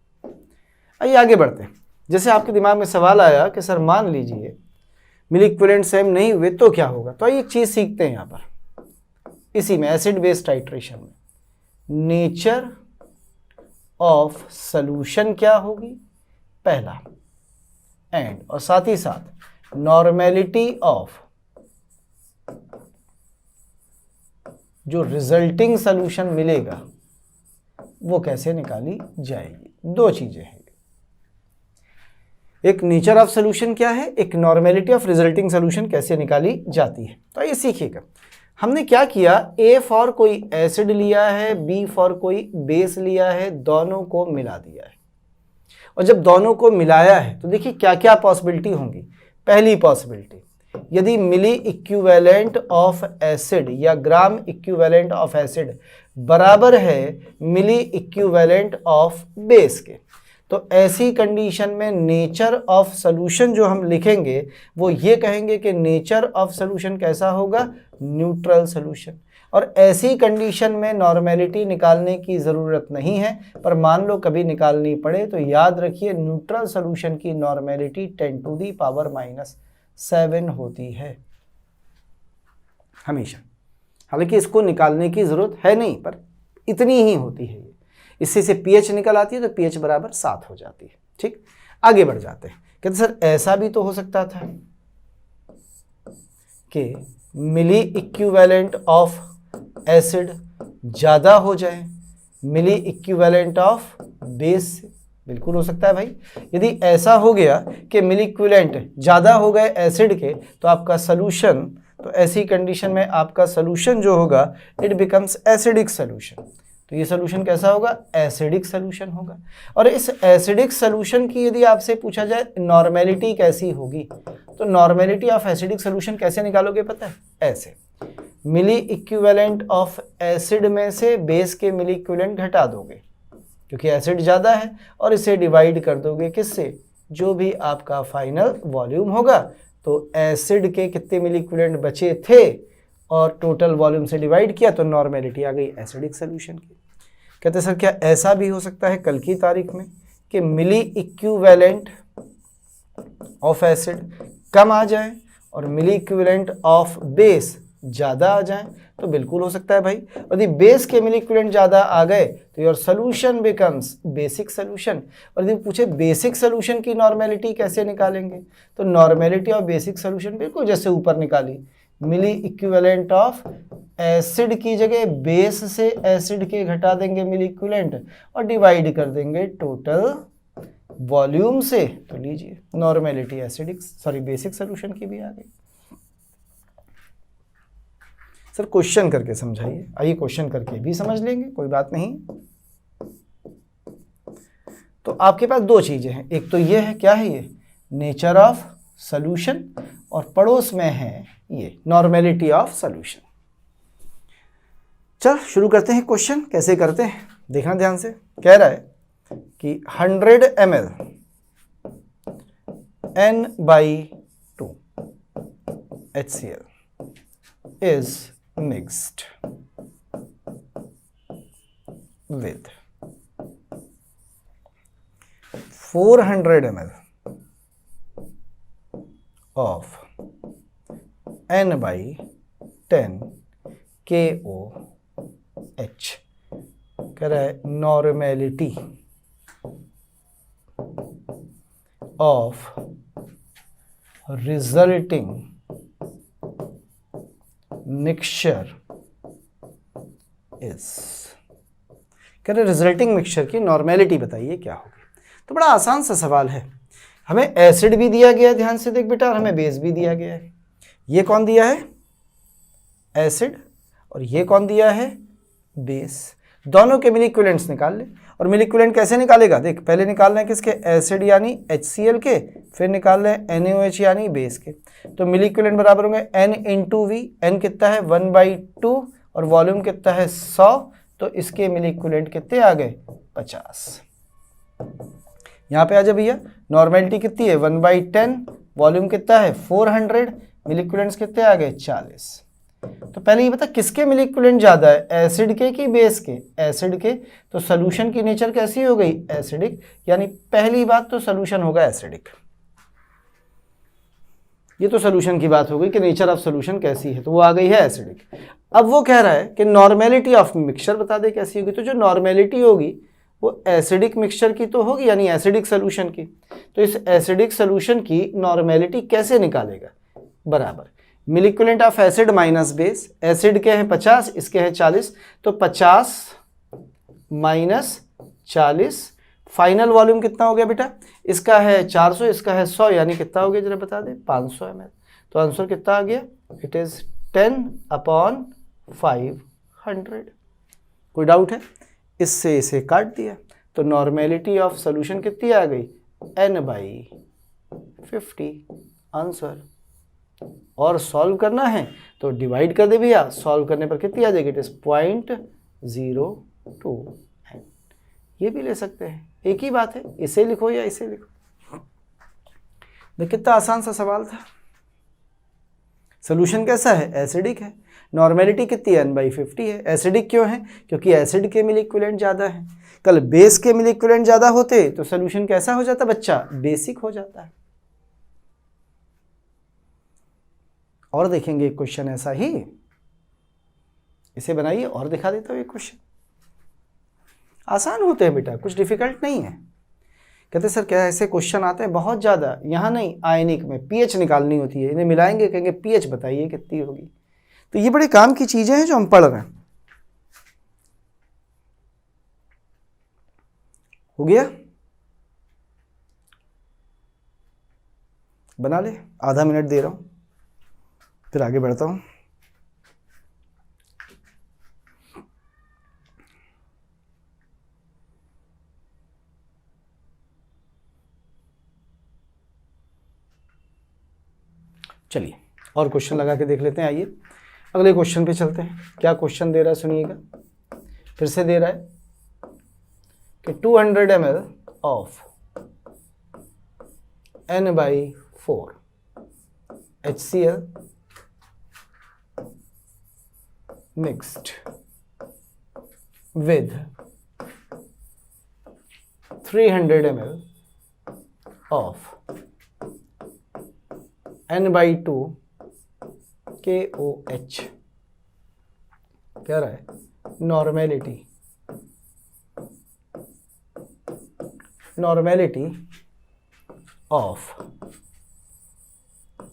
Speaker 1: आइए आगे बढ़ते हैं। जैसे आपके दिमाग में सवाल आया कि सर मान लीजिए मिली इक्विवेलेंट सेम नहीं हुए तो क्या होगा, तो आइए एक चीज सीखते हैं यहाँ पर, इसी में एसिड बेस टाइट्रेशन में नेचर ऑफ सॉल्यूशन क्या होगी पहला, एंड और साथ ही साथ नॉर्मेलिटी ऑफ जो रिजल्टिंग सॉल्यूशन मिलेगा वो कैसे निकाली जाएगी। दो चीजें हैं, एक नेचर ऑफ सॉल्यूशन क्या है, एक नॉर्मेलिटी ऑफ रिजल्टिंग सॉल्यूशन कैसे निकाली जाती है। तो ये सीखिएगा। हमने क्या किया, ए फॉर कोई एसिड लिया है, बी फॉर कोई बेस लिया है, दोनों को मिला दिया है। और जब दोनों को मिलाया है तो देखिए क्या क्या पॉसिबिलिटी होंगी। पहली पॉसिबिलिटी, यदि मिली इक्विवेलेंट ऑफ एसिड या ग्राम इक्विवेलेंट ऑफ एसिड बराबर है मिली इक्विवेलेंट ऑफ बेस के, तो ऐसी कंडीशन में नेचर ऑफ सॉल्यूशन जो हम लिखेंगे वो ये कहेंगे कि नेचर ऑफ सॉल्यूशन कैसा होगा, न्यूट्रल सॉल्यूशन। और ऐसी कंडीशन में नॉर्मेलिटी निकालने की ज़रूरत नहीं है, पर मान लो कभी निकालनी पड़े तो याद रखिए न्यूट्रल सॉल्यूशन की नॉर्मेलिटी 10⁻⁷ होती है हमेशा। हालांकि इसको निकालने की ज़रूरत है नहीं, पर इतनी ही होती है। इससे से pH निकल आती है तो pH बराबर 7 हो जाती है। ठीक, आगे बढ़ जाते हैं। कहते सर ऐसा भी तो हो सकता था कि मिली इक्विवेलेंट ऑफ एसिड ज़्यादा हो जाए मिली इक्विवेलेंट ऑफ बेस से। बिल्कुल हो सकता है भाई। यदि ऐसा हो गया कि मिली इक्विवेलेंट ज़्यादा हो गए एसिड के तो आपका सॉल्यूशन, तो ऐसी कंडीशन में आपका सॉल्यूशन जो होगा इट बिकम्स एसिडिक सॉल्यूशन। तो ये सॉल्यूशन कैसा होगा, एसिडिक सॉल्यूशन होगा। और इस एसिडिक सॉल्यूशन की यदि आपसे पूछा जाए नॉर्मेलिटी कैसी होगी, तो नॉर्मेलिटी ऑफ एसिडिक सॉल्यूशन कैसे निकालोगे पता है, ऐसे मिली इक्विवेलेंट ऑफ एसिड में से बेस के मिली इक्विवेलेंट घटा दोगे क्योंकि एसिड ज़्यादा है, और इसे डिवाइड कर दोगे किससे, जो भी आपका फाइनल वॉल्यूम होगा। तो एसिड के कितने मिली इक्विवेलेंट बचे थे और टोटल वॉल्यूम से डिवाइड किया तो नॉर्मेलिटी आ गई एसिडिक सॉल्यूशन की। कहते सर क्या ऐसा भी हो सकता है कल की तारीख में कि मिली इक्विवेलेंट ऑफ एसिड कम आ जाए और मिली इक्विवेलेंट ऑफ बेस ज़्यादा आ जाए तो बिल्कुल हो सकता है भाई। यदि बेस के मिली इक्विवेलेंट ज़्यादा आ गए तो your solution becomes basic solution. और यदि पूछे बेसिक सोल्यूशन की नॉर्मेलिटी कैसे निकालेंगे, तो नॉर्मेलिटी ऑफ बेसिक सोल्यूशन बिल्कुल जैसे ऊपर निकाली, मिली इक्विवेलेंट ऑफ एसिड की जगह बेस से एसिड के घटा देंगे मिली इक्विवेलेंट और डिवाइड कर देंगे टोटल वॉल्यूम से। तो लीजिए नॉर्मेलिटी बेसिक सोल्यूशन की भी आ गई। सर क्वेश्चन करके समझाइए। आइए क्वेश्चन करके भी समझ लेंगे, कोई बात नहीं। तो आपके पास दो चीजें हैं, एक तो ये है, क्या है ये, नेचर ऑफ सॉल्यूशन, और पड़ोस में है ये नॉर्मेलिटी ऑफ सॉल्यूशन। चल शुरू करते हैं क्वेश्चन। कैसे करते हैं देखना ध्यान से। कह रहा है कि 100 ml N/2 HCl is mixed with 400 ml of N/10 KOH। कह रहा है normality of resulting mixture is. कह रहे रिजल्टिंग मिक्सचर की नॉर्मेलिटी बताइए क्या होगी। तो बड़ा आसान सा सवाल है। हमें एसिड भी दिया गया है, ध्यान से देख बेटा, और हमें बेस भी दिया गया है। ये कौन दिया है, एसिड, और ये कौन दिया है, बेस। दोनों के मिली इक्विवेलेंट्स निकाल ले। और मिली इक्विवेलेंट कैसे निकालेगा, देख पहले निकालना है किसके, एसिड यानी HCl के, फिर निकाल लें NaOH यानी बेस के। तो मिली इक्विवेलेंट बराबर होंगे N × V। N कितना है 1/2 और वॉल्यूम कितना है 100। तो इसके मिली इक्विवेलेंट कितने आ गए 50। यहाँ पे आ जा भैया, नॉर्मेलिटी कितनी है 1/10, वॉल्यूम कितना है 400, मिली इक्विवेलेंट्स कितने आ गए 40। तो पहले ये बता किसके मिली इक्विवेलेंट ज्यादा है, एसिड के कि बेस के, एसिड के। तो सॉल्यूशन की नेचर कैसी हो गई, एसिडिक, यानी पहली बात तो सॉल्यूशन होगा एसिडिक। ये तो सॉल्यूशन की बात हो गई कि नेचर ऑफ सॉल्यूशन कैसी है, तो वो आ गई है एसिडिक। अब वो कह रहा है कि नॉर्मेलिटी ऑफ मिक्सचर बता दे कैसी होगी। तो जो नॉर्मेलिटी होगी वो एसिडिक मिक्सचर की तो होगी, यानी एसिडिक सॉल्यूशन की। तो इस एसिडिक सॉल्यूशन की नॉर्मेलिटी कैसे निकालेगा, बराबर मिली equivalent of acid minus base. Acid के हैं 50, इसके हैं 40, तो 50 माइनस 40, फाइनल वॉल्यूम कितना हो गया बेटा, इसका है 400, इसका है 100, यानी कितना हो गया जरा बता दे, 500 ml। तो आंसर कितना आ गया, इट इज 10/500। कोई डाउट है, इससे इसे काट दिया तो नॉर्मेलिटी ऑफ सॉल्यूशन कितनी आ गई, N/50 आंसर। और सॉल्व करना है तो डिवाइड कर दे भैया, सॉल्व करने पर कितनी आ जाएगी, इट इज 0.02। ये भी ले सकते हैं, एक ही बात है, इसे लिखो या इसे लिखो। देख कितना आसान सा सवाल था। सोल्यूशन कैसा है, एसिडिक है। नॉर्मेलिटी कितनी है, N/50 है। एसिडिक क्यों है, क्योंकि एसिड के मिली इक्विवेलेंट ज़्यादा है। कल बेस के मिली इक्विवेलेंट ज़्यादा होते तो सोल्यूशन कैसा हो जाता बच्चा, बेसिक हो जाता है। और देखेंगे एक क्वेश्चन ऐसा ही, इसे बनाइए और दिखा देता हूँ। एक क्वेश्चन आसान होते हैं बेटा, कुछ डिफिकल्ट नहीं है। कहते सर क्या ऐसे क्वेश्चन आते हैं बहुत ज़्यादा, यहाँ नहीं आयनिक में पीएच निकालनी होती है, इन्हें मिलाएंगे कहेंगे पीएच बताइए कितनी होगी। तो ये बड़े काम की चीज़ें हैं जो हम पढ़ रहे हैं। हो गया, बना ले, आधा मिनट दे रहा हूँ फिर आगे बढ़ता हूँ। चलिए और क्वेश्चन लगा के देख लेते हैं। आइए अगले क्वेश्चन पे चलते हैं। क्या क्वेश्चन दे रहा है सुनिएगा, फिर से दे रहा है कि 200 ml of N/4 HCl mixed with 300 ml of N/2 KOH कह रहा है नॉर्मेलिटी ऑफ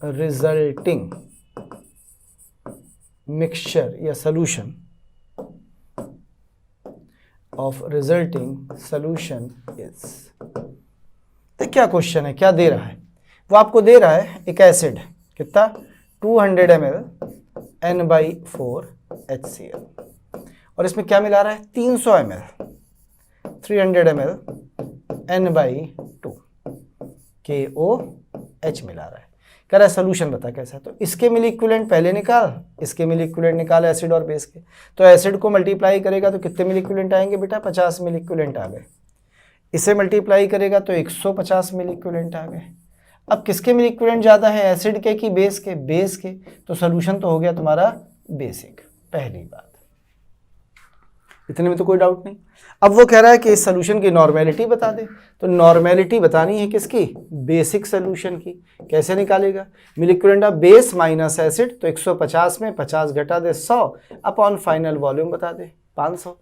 Speaker 1: रिजल्टिंग मिक्सचर या solution of resulting solution is. तो क्या क्वेश्चन है, क्या दे रहा है? वो आपको दे रहा है एक एसिड, कितना, 200 ml N/4 HCl, और इसमें क्या मिला रहा है, 300 ml 300 ml N/2 KOH मिला रहा है। कह रहा है सोल्यूशन बता कैसा है। तो इसके मिली इक्विवेलेंट पहले निकाल, इसके मिली इक्विवेलेंट निकाल एसिड और बेस के। तो एसिड को मल्टीप्लाई करेगा तो कितने मिली इक्विवेलेंट आएंगे बेटा, 50 मिली इक्विवेलेंट आ गए। इसे मल्टीप्लाई करेगा तो 150 मिली इक्विवेलेंट आ गए। अब किसके मिली इक्विवेलेंट ज़्यादा है, एसिड के कि बेस के? बेस के। तो सोल्यूशन तो हो गया तुम्हारा बेसिक, पहली बात। इतने में तो कोई डाउट नहीं। अब वो कह रहा है कि इस सोल्यूशन की नॉर्मेलिटी बता दे। तो नॉर्मेलिटी बतानी है किसकी, बेसिक सोल्यूशन की। कैसे निकालेगा, मिली equivalent of base minus acid, तो 150 में 50 घटा दे 100 अपॉन फाइनल वॉल्यूम बता दे 500।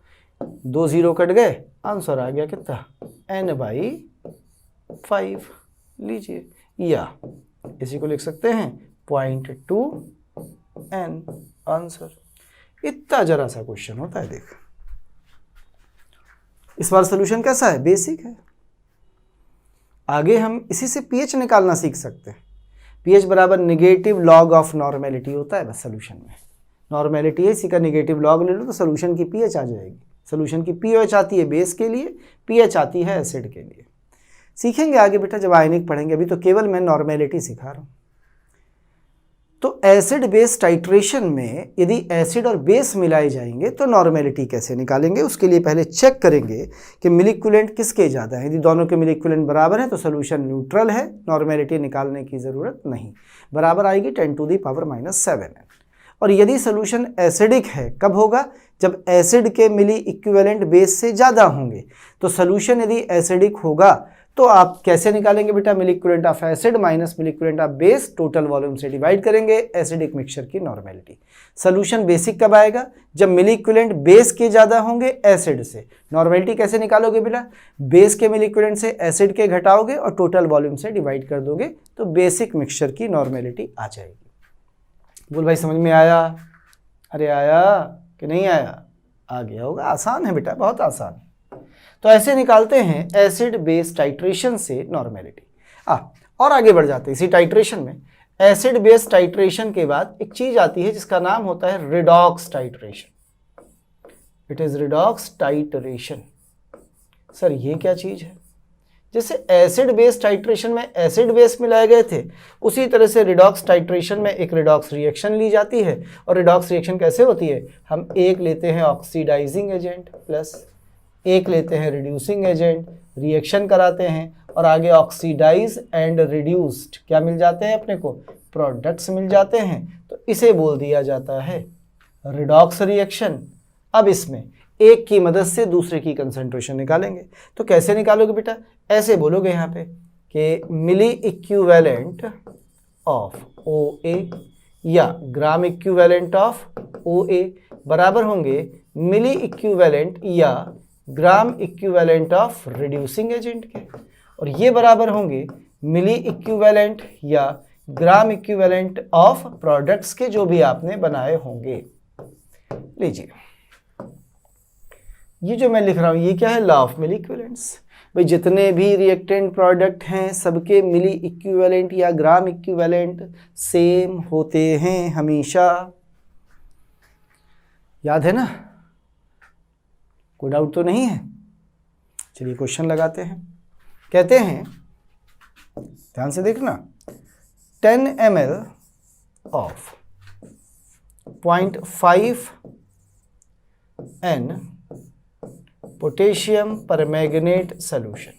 Speaker 1: 2 0 कट गए, आंसर आ गया कितना, N/5। लीजिए, या इसी को लिख सकते हैं 0.2 N आंसर। इतना जरा सा क्वेश्चन होता है। देख, इस बार सोल्यूशन कैसा है, बेसिक है। आगे हम इसी से pH निकालना सीख सकते हैं। pH बराबर नेगेटिव लॉग ऑफ नॉर्मेलिटी होता है बस सोल्यूशन में। नॉर्मेलिटी है, इसी का नेगेटिव लॉग ले लो तो सोल्यूशन की pH आ जाएगी। सोल्यूशन की pH आती है बेस के लिए, pH आती है एसिड के लिए। सीखेंगे आगे बेटा जब आयनिक पढ़ेंगे, अभी तो केवल मैं नॉर्मेलिटी सिखा रहा हूँ। तो एसिड बेस टाइट्रेशन में यदि एसिड और बेस मिलाए जाएंगे तो नॉर्मेलिटी कैसे निकालेंगे, उसके लिए पहले चेक करेंगे कि मिली इक्विवेलेंट किसके ज़्यादा है। यदि दोनों के मिली इक्विवेलेंट बराबर है तो सोल्यूशन न्यूट्रल है, नॉर्मेलिटी निकालने की ज़रूरत नहीं। बराबर आएगी 10⁻⁻⁷ और यदि सोल्यूशन एसिडिक है, कब होगा, जब एसिड के मिली इक्विवेलेंट बेस से ज़्यादा होंगे। तो सोल्यूशन यदि एसिडिक होगा तो आप कैसे निकालेंगे बेटा, मिली equivalent of acid minus milli equivalent of base, total volume से डिवाइड करेंगे एसिडिक मिक्सचर की नॉर्मेलिटी। सोल्यूशन बेसिक कब आएगा, जब मिली इक्विवेलेंट बेस के ज़्यादा होंगे एसिड से। नॉर्मेलिटी कैसे निकालोगे बेटा, बेस के मिली इक्विवेलेंट से एसिड के घटाओगे और टोटल वॉल्यूम से डिवाइड कर दोगे तो बेसिक मिक्सचर की नॉर्मेलिटी आ जाएगी। बोल भाई समझ में आया? अरे आया कि नहीं आया? आ गया होगा, आसान है बेटा, बहुत आसान। तो ऐसे निकालते हैं एसिड बेस टाइट्रेशन से नॉर्मेलिटी। और आगे बढ़ जाते हैं इसी टाइट्रेशन में। एसिड बेस टाइट्रेशन के बाद एक चीज आती है जिसका नाम होता है redox titration. It is redox titration. Sir ये क्या चीज है? जैसे एसिड बेस टाइट्रेशन में एसिड बेस मिलाए गए थे, उसी तरह से रिडॉक्स टाइट्रेशन में एक रिडॉक्स रिएक्शन ली जाती है। और रिडॉक्स रिएक्शन कैसे होती है, हम एक लेते हैं ऑक्सीडाइजिंग एजेंट प्लस एक लेते हैं रिड्यूसिंग एजेंट, रिएक्शन कराते हैं और आगे ऑक्सीडाइज एंड रिड्यूस्ड क्या मिल जाते हैं अपने को, प्रोडक्ट्स मिल जाते हैं। तो इसे बोल दिया जाता है रिडॉक्स रिएक्शन। अब इसमें एक की मदद से दूसरे की कंसंट्रेशन निकालेंगे। तो कैसे निकालोगे बेटा, ऐसे बोलोगे यहाँ पे कि मिली इक्विवेलेंट ऑफ OA या ग्राम इक्विवेलेंट ऑफ OA बराबर होंगे मिली इक्विवेलेंट या gram equivalent of reducing agent के, और ये बराबर होंगे मिली इक्विवेलेंट या ग्राम इक्विवेलेंट ऑफ प्रोडक्ट्स के जो भी आपने बनाए होंगे। लीजिए, ये जो मैं लिख रहा हूं ये क्या है, लॉ ऑफ मिली इक्विवेलेंट्स। भाई जितने भी रिएक्टेंट प्रोडक्ट हैं सबके मिली इक्विवेलेंट या ग्राम इक्विवेलेंट सेम होते हैं हमेशा। याद है ना, कोई डाउट तो नहीं है? चलिए क्वेश्चन लगाते हैं। कहते हैं, ध्यान से देखना, 10 ml of 0.5 N potassium permanganate solution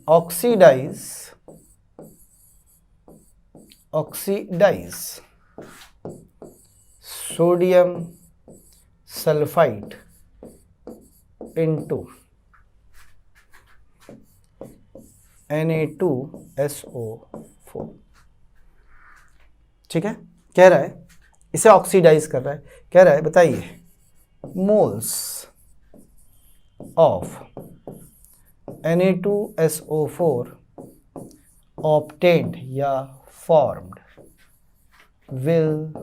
Speaker 1: oxidise sodium sulphide into Na2SO4। ठीक है, कह रहा है इसे ऑक्सीडाइज कर रहा है, कह रहा है बताइए मोल्स ऑफ Na2SO4 ऑब्टेन्ड या फॉर्म्ड विल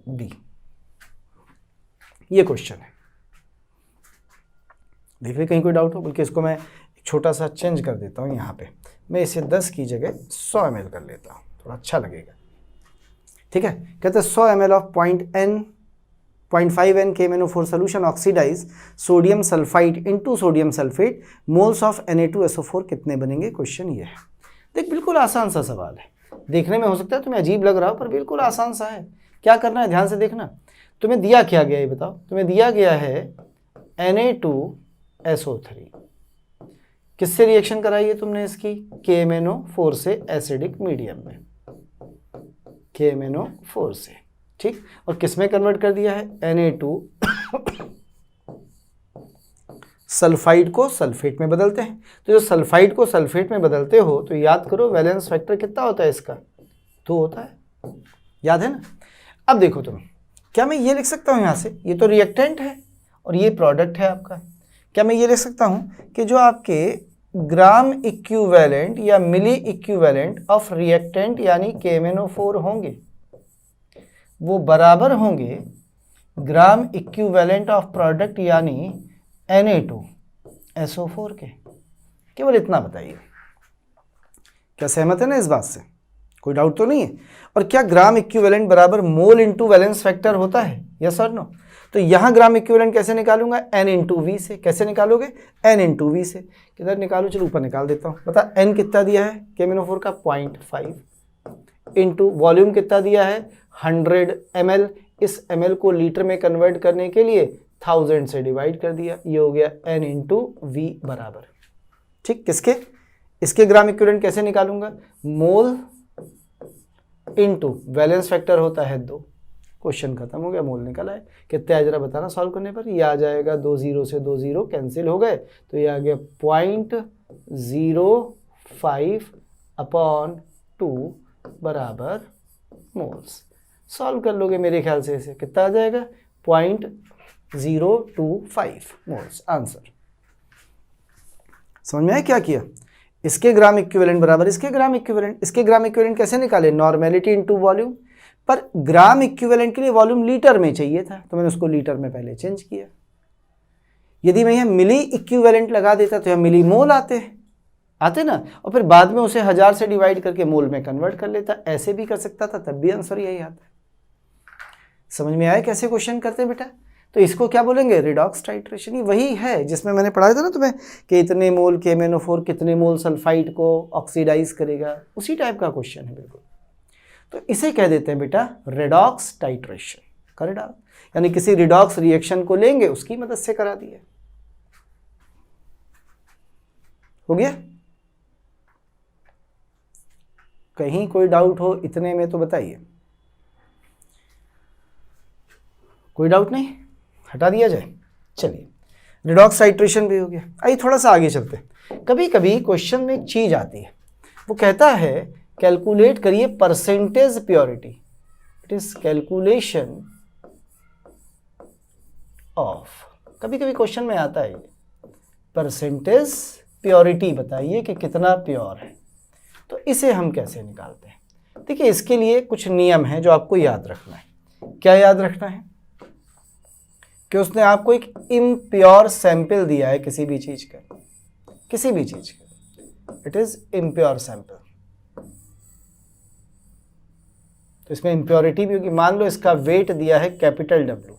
Speaker 1: बी। ये क्वेश्चन है, देखिए कहीं कोई डाउट हो, बल्कि इसको मैं एक छोटा सा चेंज कर देता हूँ। यहाँ पे मैं इसे 10 की जगह 100 ml कर लेता हूँ, थोड़ा अच्छा लगेगा। ठीक है, कहते हैं 100 ml of 0.5 N KMnO4 solution oxidise sodium sulphide into sodium sulphate moles of Na2SO4 कितने बनेंगे। क्वेश्चन ये है। देख बिल्कुल आसान सा सवाल है, देखने में हो सकता है तुम्हें अजीब लग रहा हो, पर बिल्कुल आसान सा है। क्या करना है, ध्यान से देखना। तुम्हें दिया क्या गया ये बताओ। तुम्हें दिया गया है Na2SO3, किससे रिएक्शन कराई है तुमने इसकी, KMnO4 से एसिडिक मीडियम में, KMnO4 से। ठीक, और किस में कन्वर्ट कर दिया है, Na2 सल्फाइड को सल्फेट में बदलते हैं। तो जो सल्फाइड को सल्फेट में बदलते हो तो याद करो वैलेंस फैक्टर कितना होता है इसका, 2 होता है, याद है ना। अब देखो तुम, क्या मैं ये लिख सकता हूँ यहाँ से, ये तो रिएक्टेंट है और ये प्रोडक्ट है आपका, क्या मैं ये लिख सकता हूँ कि जो आपके ग्राम इक्विवेलेंट या मिली इक्विवेलेंट ऑफ रिएक्टेंट यानी KMnO4 होंगे वो बराबर होंगे ग्राम इक्विवेलेंट ऑफ प्रोडक्ट यानी Na2SO4 के। केवल इतना बताइए, क्या सहमत है ना इस बात से, कोई डाउट तो नहीं है। और क्या ग्राम इक्विवेलेंट बराबर मोल इंटू वैलेंस फैक्टर होता है, यस और नो। तो यहाँ ग्राम इक्विवेलेंट कैसे निकालूंगा, N इंटू वी से। कैसे निकालोगे, N इंटू वी से। किधर निकालो, चलो ऊपर निकाल देता हूँ। बता N कितना दिया है KMnO4 का, 0.5 इंटू वॉल्यूम कितना दिया है 100 ml। इस ml को लीटर में कन्वर्ट करने के लिए 1000 से डिवाइड कर दिया, ये हो गया N इंटू वी बराबर। ठीक, किसके, इसके ग्राम इक्विवेलेंट कैसे निकालूंगा, मोल इंटू वैलेंस फैक्टर होता है 2। क्वेश्चन खत्म हो गया, मोल निकला है। कितने आ जरा बताना सॉल्व करने पर, ये आ जाएगा 2 0 से 2 0 कैंसिल हो गए, तो ये आ गया 0.05/2 बराबर मोल्स। सॉल्व कर लोगे मेरे ख्याल से इसे, कितना आ जाएगा 0.025 मोल्स आंसर। समझ में आया क्या किया, इसके ग्राम इक्विवेलेंट बराबर इसके ग्राम इक्विवेलेंट। इसके ग्राम इक्विवेलेंट कैसे निकाले, नॉर्मेलिटी इनटू वॉल्यूम, पर ग्राम इक्विवेलेंट के लिए वॉल्यूम लीटर में चाहिए था तो मैंने उसको लीटर में पहले चेंज किया। यदि मैं यहाँ मिली इक्विवेलेंट लगा देता तो यहाँ मिली मोल आते ना, और फिर बाद में उसे 1000 से डिवाइड करके मोल में कन्वर्ट कर लेता, ऐसे भी कर सकता था, तब भी आंसर यही आता। समझ में आया कैसे क्वेश्चन करते हैं बेटा। तो इसको क्या बोलेंगे, रिडॉक्स टाइट्रेशन। ये वही है जिसमें मैंने पढ़ाया था ना तुम्हें कि इतने मोल KMnO4 कितने मोल सल्फाइड को ऑक्सीडाइज करेगा, उसी टाइप का क्वेश्चन है बिल्कुल। तो इसे कह देते हैं बेटा रिडॉक्स टाइट्रेशन, करेक्ट, यानी किसी रिडॉक्स रिएक्शन को लेंगे उसकी मदद से करा दिया। हो गया, कहीं कोई डाउट हो इतने में तो बताइए। कोई डाउट नहीं, हटा दिया जाए। चलिए, रिडॉक्स टाइट्रेशन भी हो गया। आइए थोड़ा सा आगे चलते हैं। कभी कभी क्वेश्चन में एक चीज आती है, वो कहता है कैलकुलेट करिए percentage purity. It is calculation of, कभी कभी क्वेश्चन में आता है परसेंटेज प्योरिटी, बताइए कि कितना प्योर है। तो इसे हम कैसे निकालते हैं, देखिए इसके लिए कुछ नियम है जो आपको याद रखना है। क्या याद रखना है कि उसने आपको एक इम्प्योर सैंपल दिया है किसी भी चीज का, किसी भी चीज का, इट इज इम्प्योर सैंपल। तो इसमें इम्प्योरिटी भी होगी। मान लो इसका वेट दिया है कैपिटल W,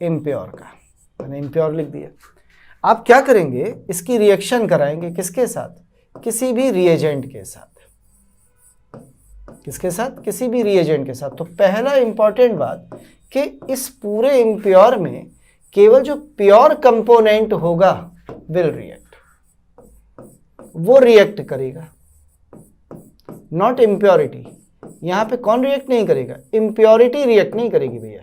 Speaker 1: इम्प्योर का, मैंने इम्प्योर लिख दिया। आप क्या करेंगे, इसकी रिएक्शन कराएंगे किसके साथ, किसी भी रिएजेंट के साथ। किसके साथ, किसी भी रिएजेंट के साथ। तो पहला इंपॉर्टेंट बात कि इस पूरे इम्प्योर में केवल जो प्योर कंपोनेंट होगा विल रिएक्ट, वो रिएक्ट करेगा, नॉट इम्प्योरिटी। यहां पे कौन रिएक्ट नहीं करेगा, इम्प्योरिटी रिएक्ट नहीं करेगी भैया,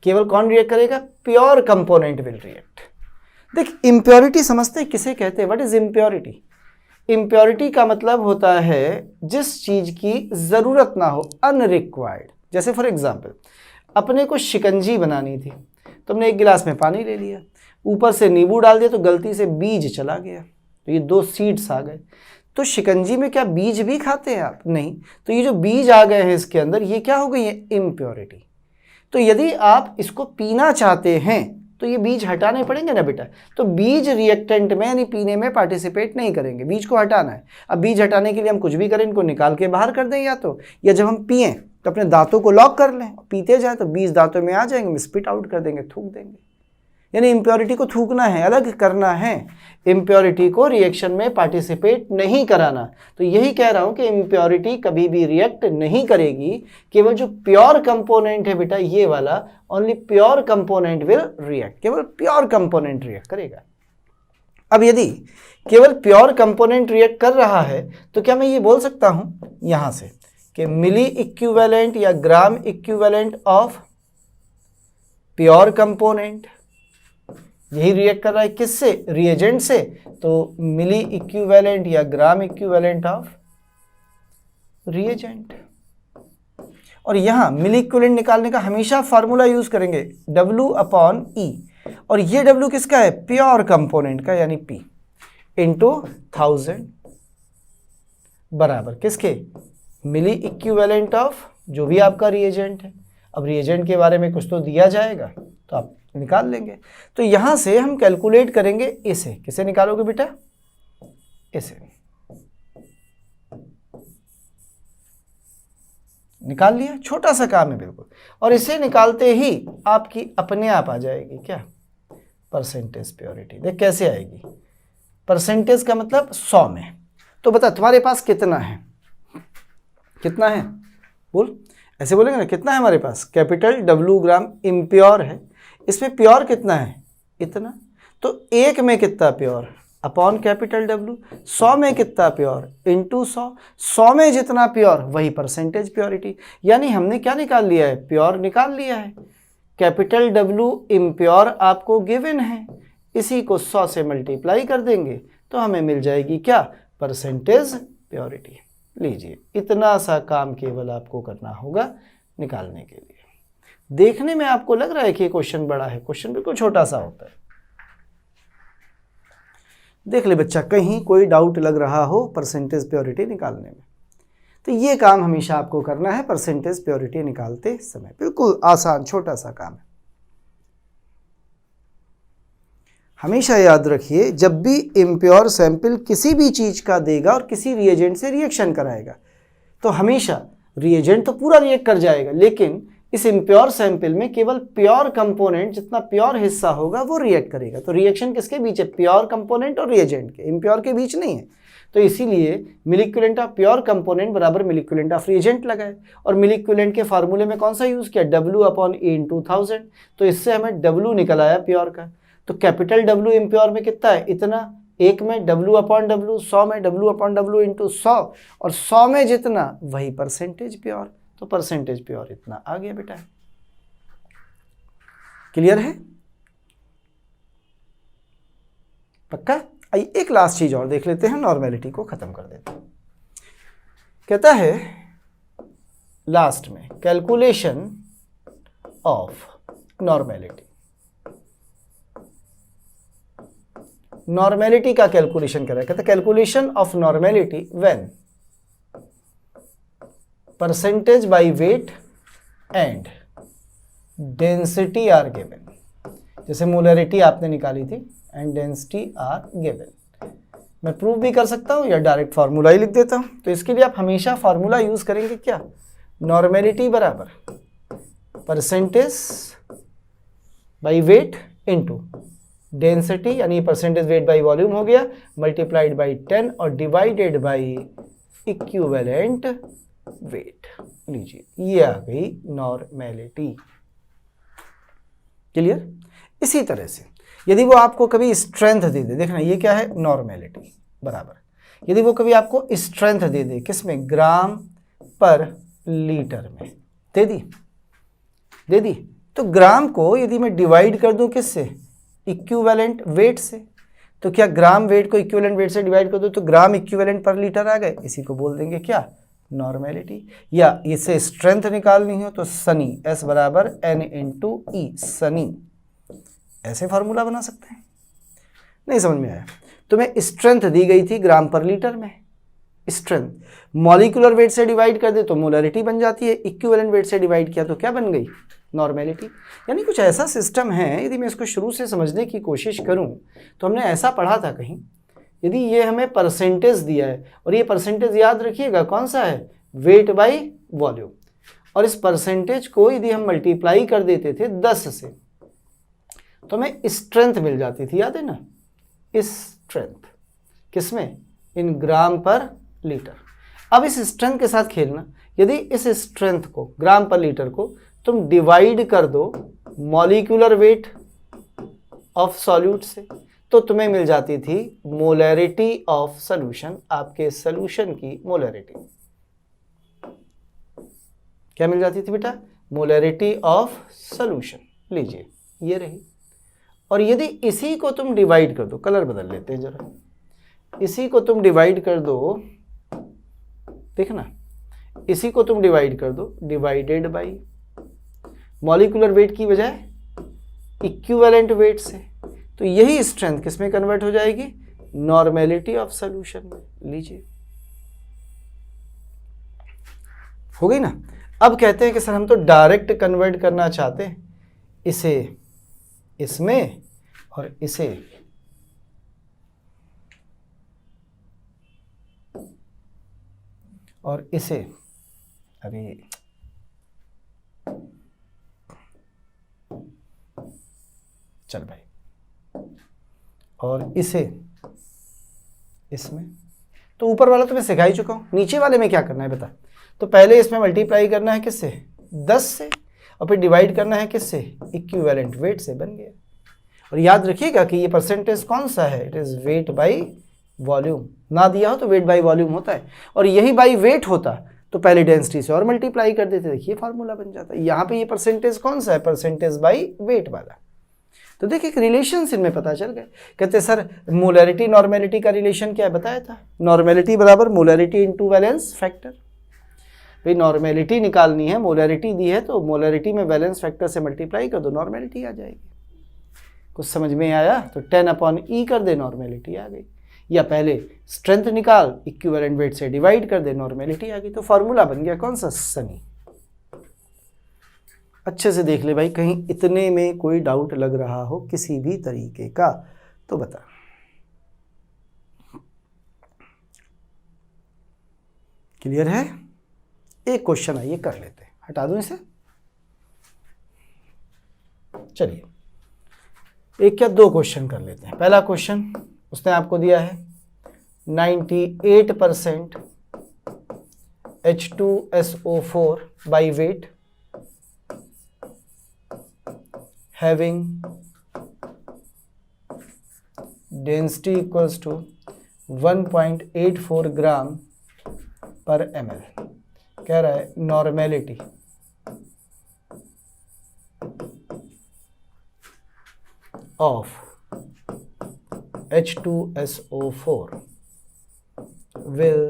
Speaker 1: केवल कौन रिएक्ट करेगा, प्योर कंपोनेंट विल रिएक्ट। देख इम्प्योरिटी समझते हैं किसे कहते हैं, व्हाट इज इम्प्योरिटी। इम्प्योरिटी का मतलब होता है जिस चीज की जरूरत ना हो, अनरिक्वायर्ड। जैसे फॉर एग्जाम्पल अपने को शिकंजी बनानी थी, तो हमने एक गिलास में पानी ले लिया, ऊपर से नींबू डाल दिया, तो गलती से बीज चला गया, तो ये 2 सीड्स आ गए। तो शिकंजी में क्या बीज भी खाते हैं आप? नहीं। तो ये जो बीज आ गए हैं इसके अंदर, ये क्या हो गई है? इम्प्योरिटी। तो यदि आप इसको पीना चाहते हैं तो ये बीज हटाने पड़ेंगे ना बेटा। तो बीज रिएक्टेंट में यानी पीने में पार्टिसिपेट नहीं करेंगे, बीज को हटाना है। अब बीज हटाने के लिए हम कुछ भी करें, इनको निकाल के बाहर कर दें, या जब हम पिएं तो अपने दांतों को लॉक कर लें, पीते जाएं तो बीज दांतों में आ जाएंगे, हम स्पिट आउट कर देंगे, थूक देंगे। यानी इम्प्योरिटी को थूकना है, अलग करना है, इम्प्योरिटी को रिएक्शन में पार्टिसिपेट नहीं कराना। तो यही कह रहा हूं कि इम्प्योरिटी कभी भी रिएक्ट नहीं करेगी, केवल जो प्योर कंपोनेंट है बेटा ये वाला, only pure component will react, केवल प्योर कंपोनेंट रिएक्ट करेगा। अब यदि केवल प्योर कंपोनेंट रिएक्ट कर रहा है तो क्या मैं ये बोल सकता हूं यहां से कि मिली इक्विवेलेंट या gram equivalent of pure component, यही रिएक्ट कर रहा है किससे? रिएजेंट से। तो मिली इक्विवेलेंट या ग्राम इक्विवेलेंट ऑफ रिएजेंट। और यहां मिली इक्विवेलेंट निकालने का हमेशा फार्मूला यूज करेंगे W/E, और ये W किसका है? प्योर कंपोनेंट का, यानी P इंटू 1000 बराबर किसके? मिली इक्विवेलेंट ऑफ जो भी आपका रिएजेंट है। अब रिएजेंट के बारे में कुछ तो दिया जाएगा तो आप निकाल लेंगे। तो यहां से हम कैलकुलेट करेंगे इसे। किसे निकालोगे बेटा? इसे निकाल लिया, छोटा सा काम है बिल्कुल। और इसे निकालते ही आपकी अपने आप आ जाएगी क्या? Percentage purity. देख कैसे आएगी? परसेंटेज का मतलब 100 में। तो बता तुम्हारे पास कितना है? कितना है बोल, ऐसे बोलेंगे ना, कितना है हमारे पास? कैपिटल W ग्राम इम्प्योर है, इसमें प्योर कितना है? इतना। तो 1 में कितना प्योर अपॉन कैपिटल W, 100 में कितना प्योर इंटू 100, 100 में जितना प्योर वही परसेंटेज प्योरिटी। यानी हमने क्या निकाल लिया है? प्योर निकाल लिया है। कैपिटल W इम्प्योर आपको गिवन है, इसी को 100 से मल्टीप्लाई कर देंगे तो हमें मिल जाएगी क्या? Percentage purity. लीजिए, इतना सा काम केवल आपको करना होगा निकालने के लिए। देखने में आपको लग रहा है कि ये क्वेश्चन बड़ा है, क्वेश्चन बिल्कुल छोटा सा होता है। देख ले बच्चा, कहीं कोई डाउट लग रहा हो परसेंटेज प्योरिटी निकालने में, तो ये काम हमेशा आपको करना है परसेंटेज प्योरिटी निकालते समय। बिल्कुल आसान छोटा सा काम है। हमेशा याद रखिए, जब भी इम्प्योर सैंपल किसी भी चीज का देगा और किसी रिएजेंट से रिएक्शन कराएगा, तो हमेशा रिएजेंट तो पूरा रिएक्ट कर जाएगा, लेकिन इस इम्प्योर सैंपल में केवल प्योर कंपोनेंट, जितना प्योर हिस्सा होगा वो रिएक्ट करेगा। तो रिएक्शन किसके बीच है? प्योर कंपोनेंट और रिएजेंट के, इम्प्योर के बीच नहीं है। तो इसीलिए मिलिक्युलेंट ऑफ प्योर कंपोनेंट बराबर मिलिक्युलेंट ऑफ रिएजेंट लगाए, और मिलिक्युलेंट के फार्मूले में कौन सा यूज किया? W/E into 1000। तो इससे हमें W निकल आया प्योर का। तो कैपिटल W इम्प्योर में कितना है? इतना। 1 में W/W, 100 में W/W इंटू 100, और 100 में जितना वही परसेंटेज प्योर। तो परसेंटेज प्योर इतना आ गया बेटा। क्लियर है? पक्का? आइए एक लास्ट चीज और देख लेते हैं, नॉर्मेलिटी को खत्म कर देते हैं। कहता है लास्ट में कैलकुलेशन ऑफ नॉर्मेलिटी। नॉर्मेलिटी का कैलकुलेशन कर रहा है। कहता है calculation of normality when percentage by weight and density are given. जैसे मोलरिटी आपने निकाली थी एंड डेंसिटी आर गिवन। मैं प्रूव भी कर सकता हूं या डायरेक्ट फार्मूला ही लिख देता हूं। तो इसके लिए आप हमेशा फार्मूला यूज करेंगे क्या? नॉर्मेलिटी बराबर percentage by weight into density, यानी परसेंटेज वेट बाय वॉल्यूम हो गया, मल्टीप्लाइड बाय 10 और डिवाइडेड बाय इक्विवेलेंट वेट। लीजिए, ये आ गई नॉर्मेलिटी। क्लियर? इसी तरह से यदि वो आपको कभी स्ट्रेंथ दे दे, देखना ये क्या है? नॉर्मेलिटी बराबर, यदि वो कभी आपको स्ट्रेंथ दे दे, किसमें? ग्राम पर लीटर में दे दी, तो ग्राम को यदि मैं डिवाइड कर दूं किससे? इक्विवेलेंट वेट से, तो क्या ग्राम वेट को इक्विवेलेंट वेट से डिवाइड कर दो तो ग्राम इक्विवेलेंट पर लीटर आ गए, इसी को बोल देंगे क्या, नॉर्मेलिटी। या इसे स्ट्रेंथ निकालनी हो तो सनी, S बराबर N इंटू ई, सनी। ऐसे फार्मूला बना सकते हैं। नहीं समझ में आया? तुम्हें स्ट्रेंथ दी गई थी ग्राम पर लीटर में, स्ट्रेंथ मॉलिक्यूलर वेट से डिवाइड कर दे तो मोलरिटी बन जाती है, इक्विवेलेंट वेट से डिवाइड किया तो क्या बन गई, नॉर्मेलिटी। यानी कुछ ऐसा सिस्टम है, यदि मैं इसको शुरू से समझने की कोशिश करूं तो हमने ऐसा पढ़ा था कहीं, यदि ये हमें परसेंटेज दिया है और ये परसेंटेज याद रखिएगा कौन सा है, वेट बाई वॉल्यूम, और इस परसेंटेज को यदि हम मल्टीप्लाई कर देते थे 10 से तो हमें स्ट्रेंथ मिल जाती थी, याद है ना, स्ट्रेंथ किसमें, इन ग्राम पर लीटर। अब इस स्ट्रेंथ के साथ खेलना, यदि इस स्ट्रेंथ को ग्राम पर लीटर को तुम डिवाइड कर दो मॉलिक्यूलर वेट ऑफ सॉल्यूट से तो तुम्हें मिल जाती थी मोलरिटी ऑफ सॉल्यूशन, आपके सॉल्यूशन की मोलरिटी। क्या मिल जाती थी बेटा, मोलरिटी ऑफ सॉल्यूशन। लीजिए ये रही, और यदि इसी को तुम डिवाइड कर दो, कलर बदल लेते हैं जरा, इसी को तुम डिवाइड कर दो, देखना, इसी को तुम डिवाइड कर दो डिवाइडेड बाई मॉलिक्यूलर वेट की बजाय इक्विवेलेंट वेट से, तो यही स्ट्रेंथ किस में कन्वर्ट हो जाएगी, नॉर्मेलिटी ऑफ सॉल्यूशन में। लीजिए हो गई ना। अब कहते हैं कि सर हम तो डायरेक्ट कन्वर्ट करना चाहते हैं, इसे इसमें और इसे और इसे, अरे चल भाई, और इसे इसमें, तो ऊपर वाला तो मैं सिखा ही चुका हूं, नीचे वाले में क्या करना है बता। तो पहले इसमें मल्टीप्लाई करना है किससे, 10 से, और फिर डिवाइड करना है किससे, इक्विवेलेंट वेट से, बन गया। और याद रखिएगा कि ये परसेंटेज कौन सा है, it is weight by volume, ना दिया हो तो वेट बाई वॉल्यूम होता है, और यही बाई वेट होता तो पहले डेंसिटी से और मल्टीप्लाई कर देते, देखिए फार्मूला बन जाता है। यहाँ पे ये परसेंटेज कौन सा है, परसेंटेज बाई वेट वाला। तो देखिए एक रिलेशन इनमें पता चल गए। कहते सर मोलरिटी नॉर्मेलिटी का रिलेशन क्या है, बताया था, नॉर्मेलिटी बराबर मोलरिटी इंटू वैलेंस फैक्टर। भाई नॉर्मेलिटी निकालनी है, मोलरिटी दी है तो मोलरिटी में वैलेंस फैक्टर से मल्टीप्लाई कर दो, नॉर्मेलिटी आ जाएगी। कुछ समझ में आया तो 10/E कर दे, नॉर्मेलिटी आ गई। या पहले स्ट्रेंथ निकाल, इक्विवेलेंट वेट से डिवाइड कर दे, नॉर्मेलिटी आ गई। तो फॉर्मूला बन गया कौन सा, सनी। अच्छे से देख ले भाई, कहीं इतने में कोई डाउट लग रहा हो किसी भी तरीके का तो बता। क्लियर है? एक क्वेश्चन आइए कर लेते हैं, हटा दूं इसे, चलिए एक क्या दो क्वेश्चन कर लेते हैं। पहला क्वेश्चन उसने आपको दिया है 98% H2SO4 by weight having density equals to 1.84 ग्राम पर ml। कह रहा है normality of H2SO4 will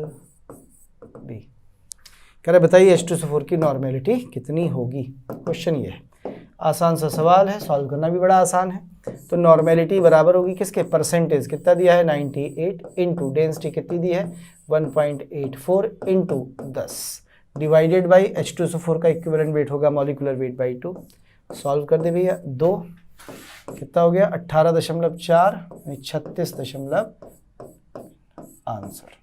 Speaker 1: be, कह रहे बताइए H2SO4 की नॉर्मेलिटी कितनी होगी। क्वेश्चन ये है, आसान सा सवाल है, सॉल्व करना भी बड़ा आसान है। तो नॉर्मेलिटी बराबर होगी किसके, परसेंटेज कितना दिया है 98 इंटू डेंसिटी कितनी दी है 1.84 इंटू 10 डिवाइडेड बाई H2SO4 का इक्विवेलेंट वेट होगा मॉलिक्यूलर वेट बाई 2। सॉल्व कर दे भैया, 2 कितना हो गया 18.4 36 आंसर।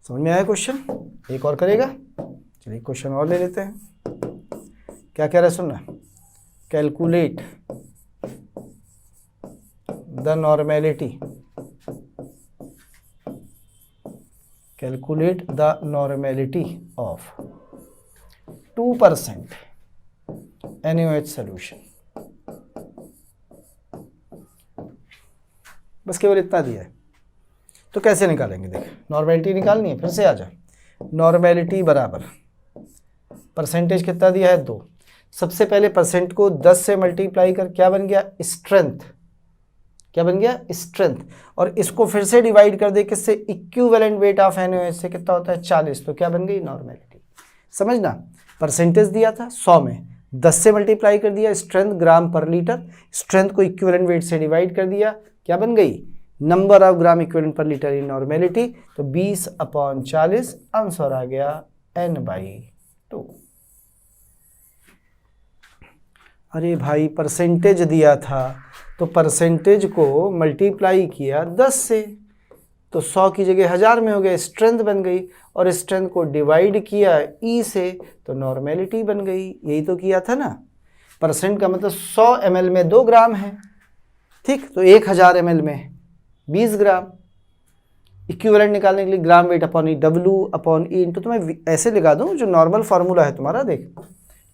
Speaker 1: समझ में आया क्वेश्चन? एक और करेगा, चलिए क्वेश्चन और ले लेते हैं। क्या कह रहा है सुनना, calculate the normality, calculate the normality of 2% NaOH solution. बस केवल इतना दिया है, तो कैसे निकालेंगे, देख नॉर्मेलिटी निकालनी है, फिर से आ जा। नॉर्मेलिटी बराबर परसेंटेज कितना दिया है 2, सबसे पहले परसेंट को 10 से मल्टीप्लाई कर क्या बन गया स्ट्रेंथ क्या बन गया, स्ट्रेंथ। और इसको फिर से डिवाइड कर दे किससे, इक्विवेलेंट वेट ऑफ NaOH से, कितना होता है 40, तो क्या बन गई नॉर्मेलिटी। समझना, परसेंटेज दिया था 100 में, 10 से मल्टीप्लाई कर दिया, स्ट्रेंथ ग्राम पर लीटर, स्ट्रेंथ को इक्विवेलेंट वेट से डिवाइड कर दिया, क्या बन गई, नंबर ऑफ ग्राम इक्विवेलेंट पर लीटर इन नॉर्मेलिटी, तो 20/40, आंसर आ गया N/2। अरे भाई परसेंटेज दिया था तो परसेंटेज को मल्टीप्लाई किया 10 से, तो 100 की जगह 1000 में हो गया, स्ट्रेंथ बन गई, और स्ट्रेंथ को डिवाइड किया E से तो नॉर्मेलिटी बन गई। यही तो किया था ना, परसेंट का मतलब 100 ml में 2 ग्राम है, ठीक, तो 1000 ml में 20 ग्राम। इक्विवेलेंट निकालने के लिए ग्राम वेट अपॉन ई, W/E इंटू, तो मैं ऐसे लगा दूं जो नॉर्मल फार्मूला है तुम्हारा, देख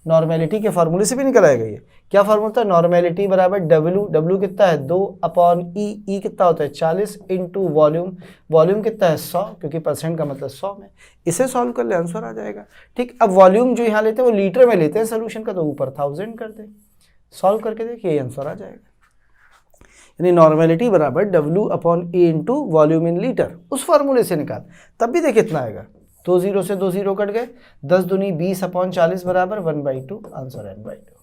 Speaker 1: नॉर्मेलिटी के फार्मूले से भी निकल आएगा ये। क्या फार्मूला था, नॉर्मेलिटी बराबर W कितना है 2/E, E कितना होता है 40 इंटू वॉल्यूम कितना है 100, क्योंकि परसेंट का मतलब 100 में। इसे सॉल्व कर ले, आंसर आ जाएगा। ठीक, अब वॉल्यूम जो यहाँ लेते हैं वो लीटर में लेते हैं सोल्यूशन का, तो ऊपर 1000 कर दे, सॉल्व करके देखिए ये आंसर आ जाएगा। यानी नॉर्मेलिटी बराबर W/E into volume in litre, उस फार्मूले से निकाल, तब भी देखिए कितना आएगा, 2 0 से 2 0 कट गए, 10 दूनी 20/40 बराबर 1/2, आंसर N/2।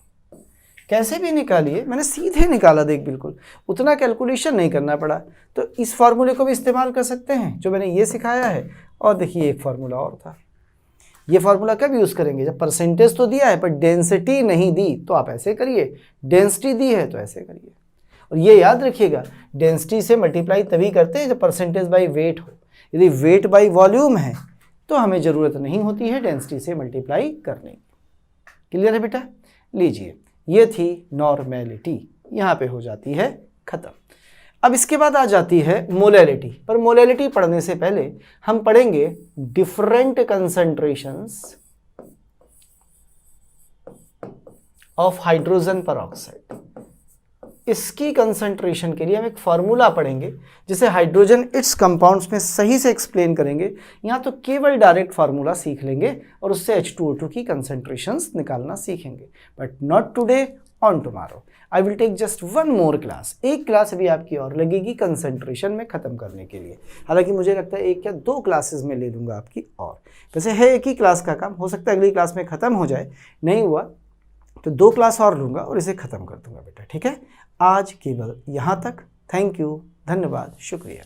Speaker 1: कैसे भी निकालिए, मैंने सीधे निकाला, देख बिल्कुल उतना कैलकुलेशन नहीं करना पड़ा। तो इस फार्मूले को भी इस्तेमाल कर सकते हैं जो मैंने ये सिखाया है। और देखिए एक फार्मूला और था, ये फार्मूला कब यूज़ करेंगे, जब परसेंटेज तो दिया है पर डेंसिटी नहीं दी, तो आप ऐसे करिए, डेंसिटी दी है तो ऐसे करिए। और ये याद रखिएगा, डेंसिटी से मल्टीप्लाई तभी करते हैं जब परसेंटेज बाई वेट हो। यदि वेट बाई वॉल्यूम है तो हमें ज़रूरत नहीं होती है डेंसिटी से मल्टीप्लाई करने की। क्लियर है बेटा, लीजिए ये थी नॉर्मेलिटी, यहाँ पे हो जाती है ख़त्म। अब इसके बाद आ जाती है मोलैलिटी। पर मोलैलिटी पढ़ने से पहले हम पढ़ेंगे different concentrations of hydrogen peroxide. इसकी कंसंट्रेशन के लिए हम एक फार्मूला पढ़ेंगे जिसे हाइड्रोजन इट्स कंपाउंड्स में सही से एक्सप्लेन करेंगे। यहाँ तो केवल डायरेक्ट फार्मूला सीख लेंगे और उससे H2O2 की कंसंट्रेशंस निकालना सीखेंगे, but not today, on tomorrow. I will take just 1 more class, एक क्लास अभी आपकी और लगेगी कंसंट्रेशन में ख़त्म करने के लिए। हालांकि मुझे लगता है 1 या 2 क्लासेस में ले लूँगा आपकी, और वैसे है एक ही क्लास का काम, हो सकता है अगली क्लास में ख़त्म हो जाए, नहीं हुआ तो 2 क्लास और लूँगा और इसे ख़त्म कर दूँगा बेटा, ठीक है। आज केवल यहाँ तक। थैंक यू, धन्यवाद, शुक्रिया।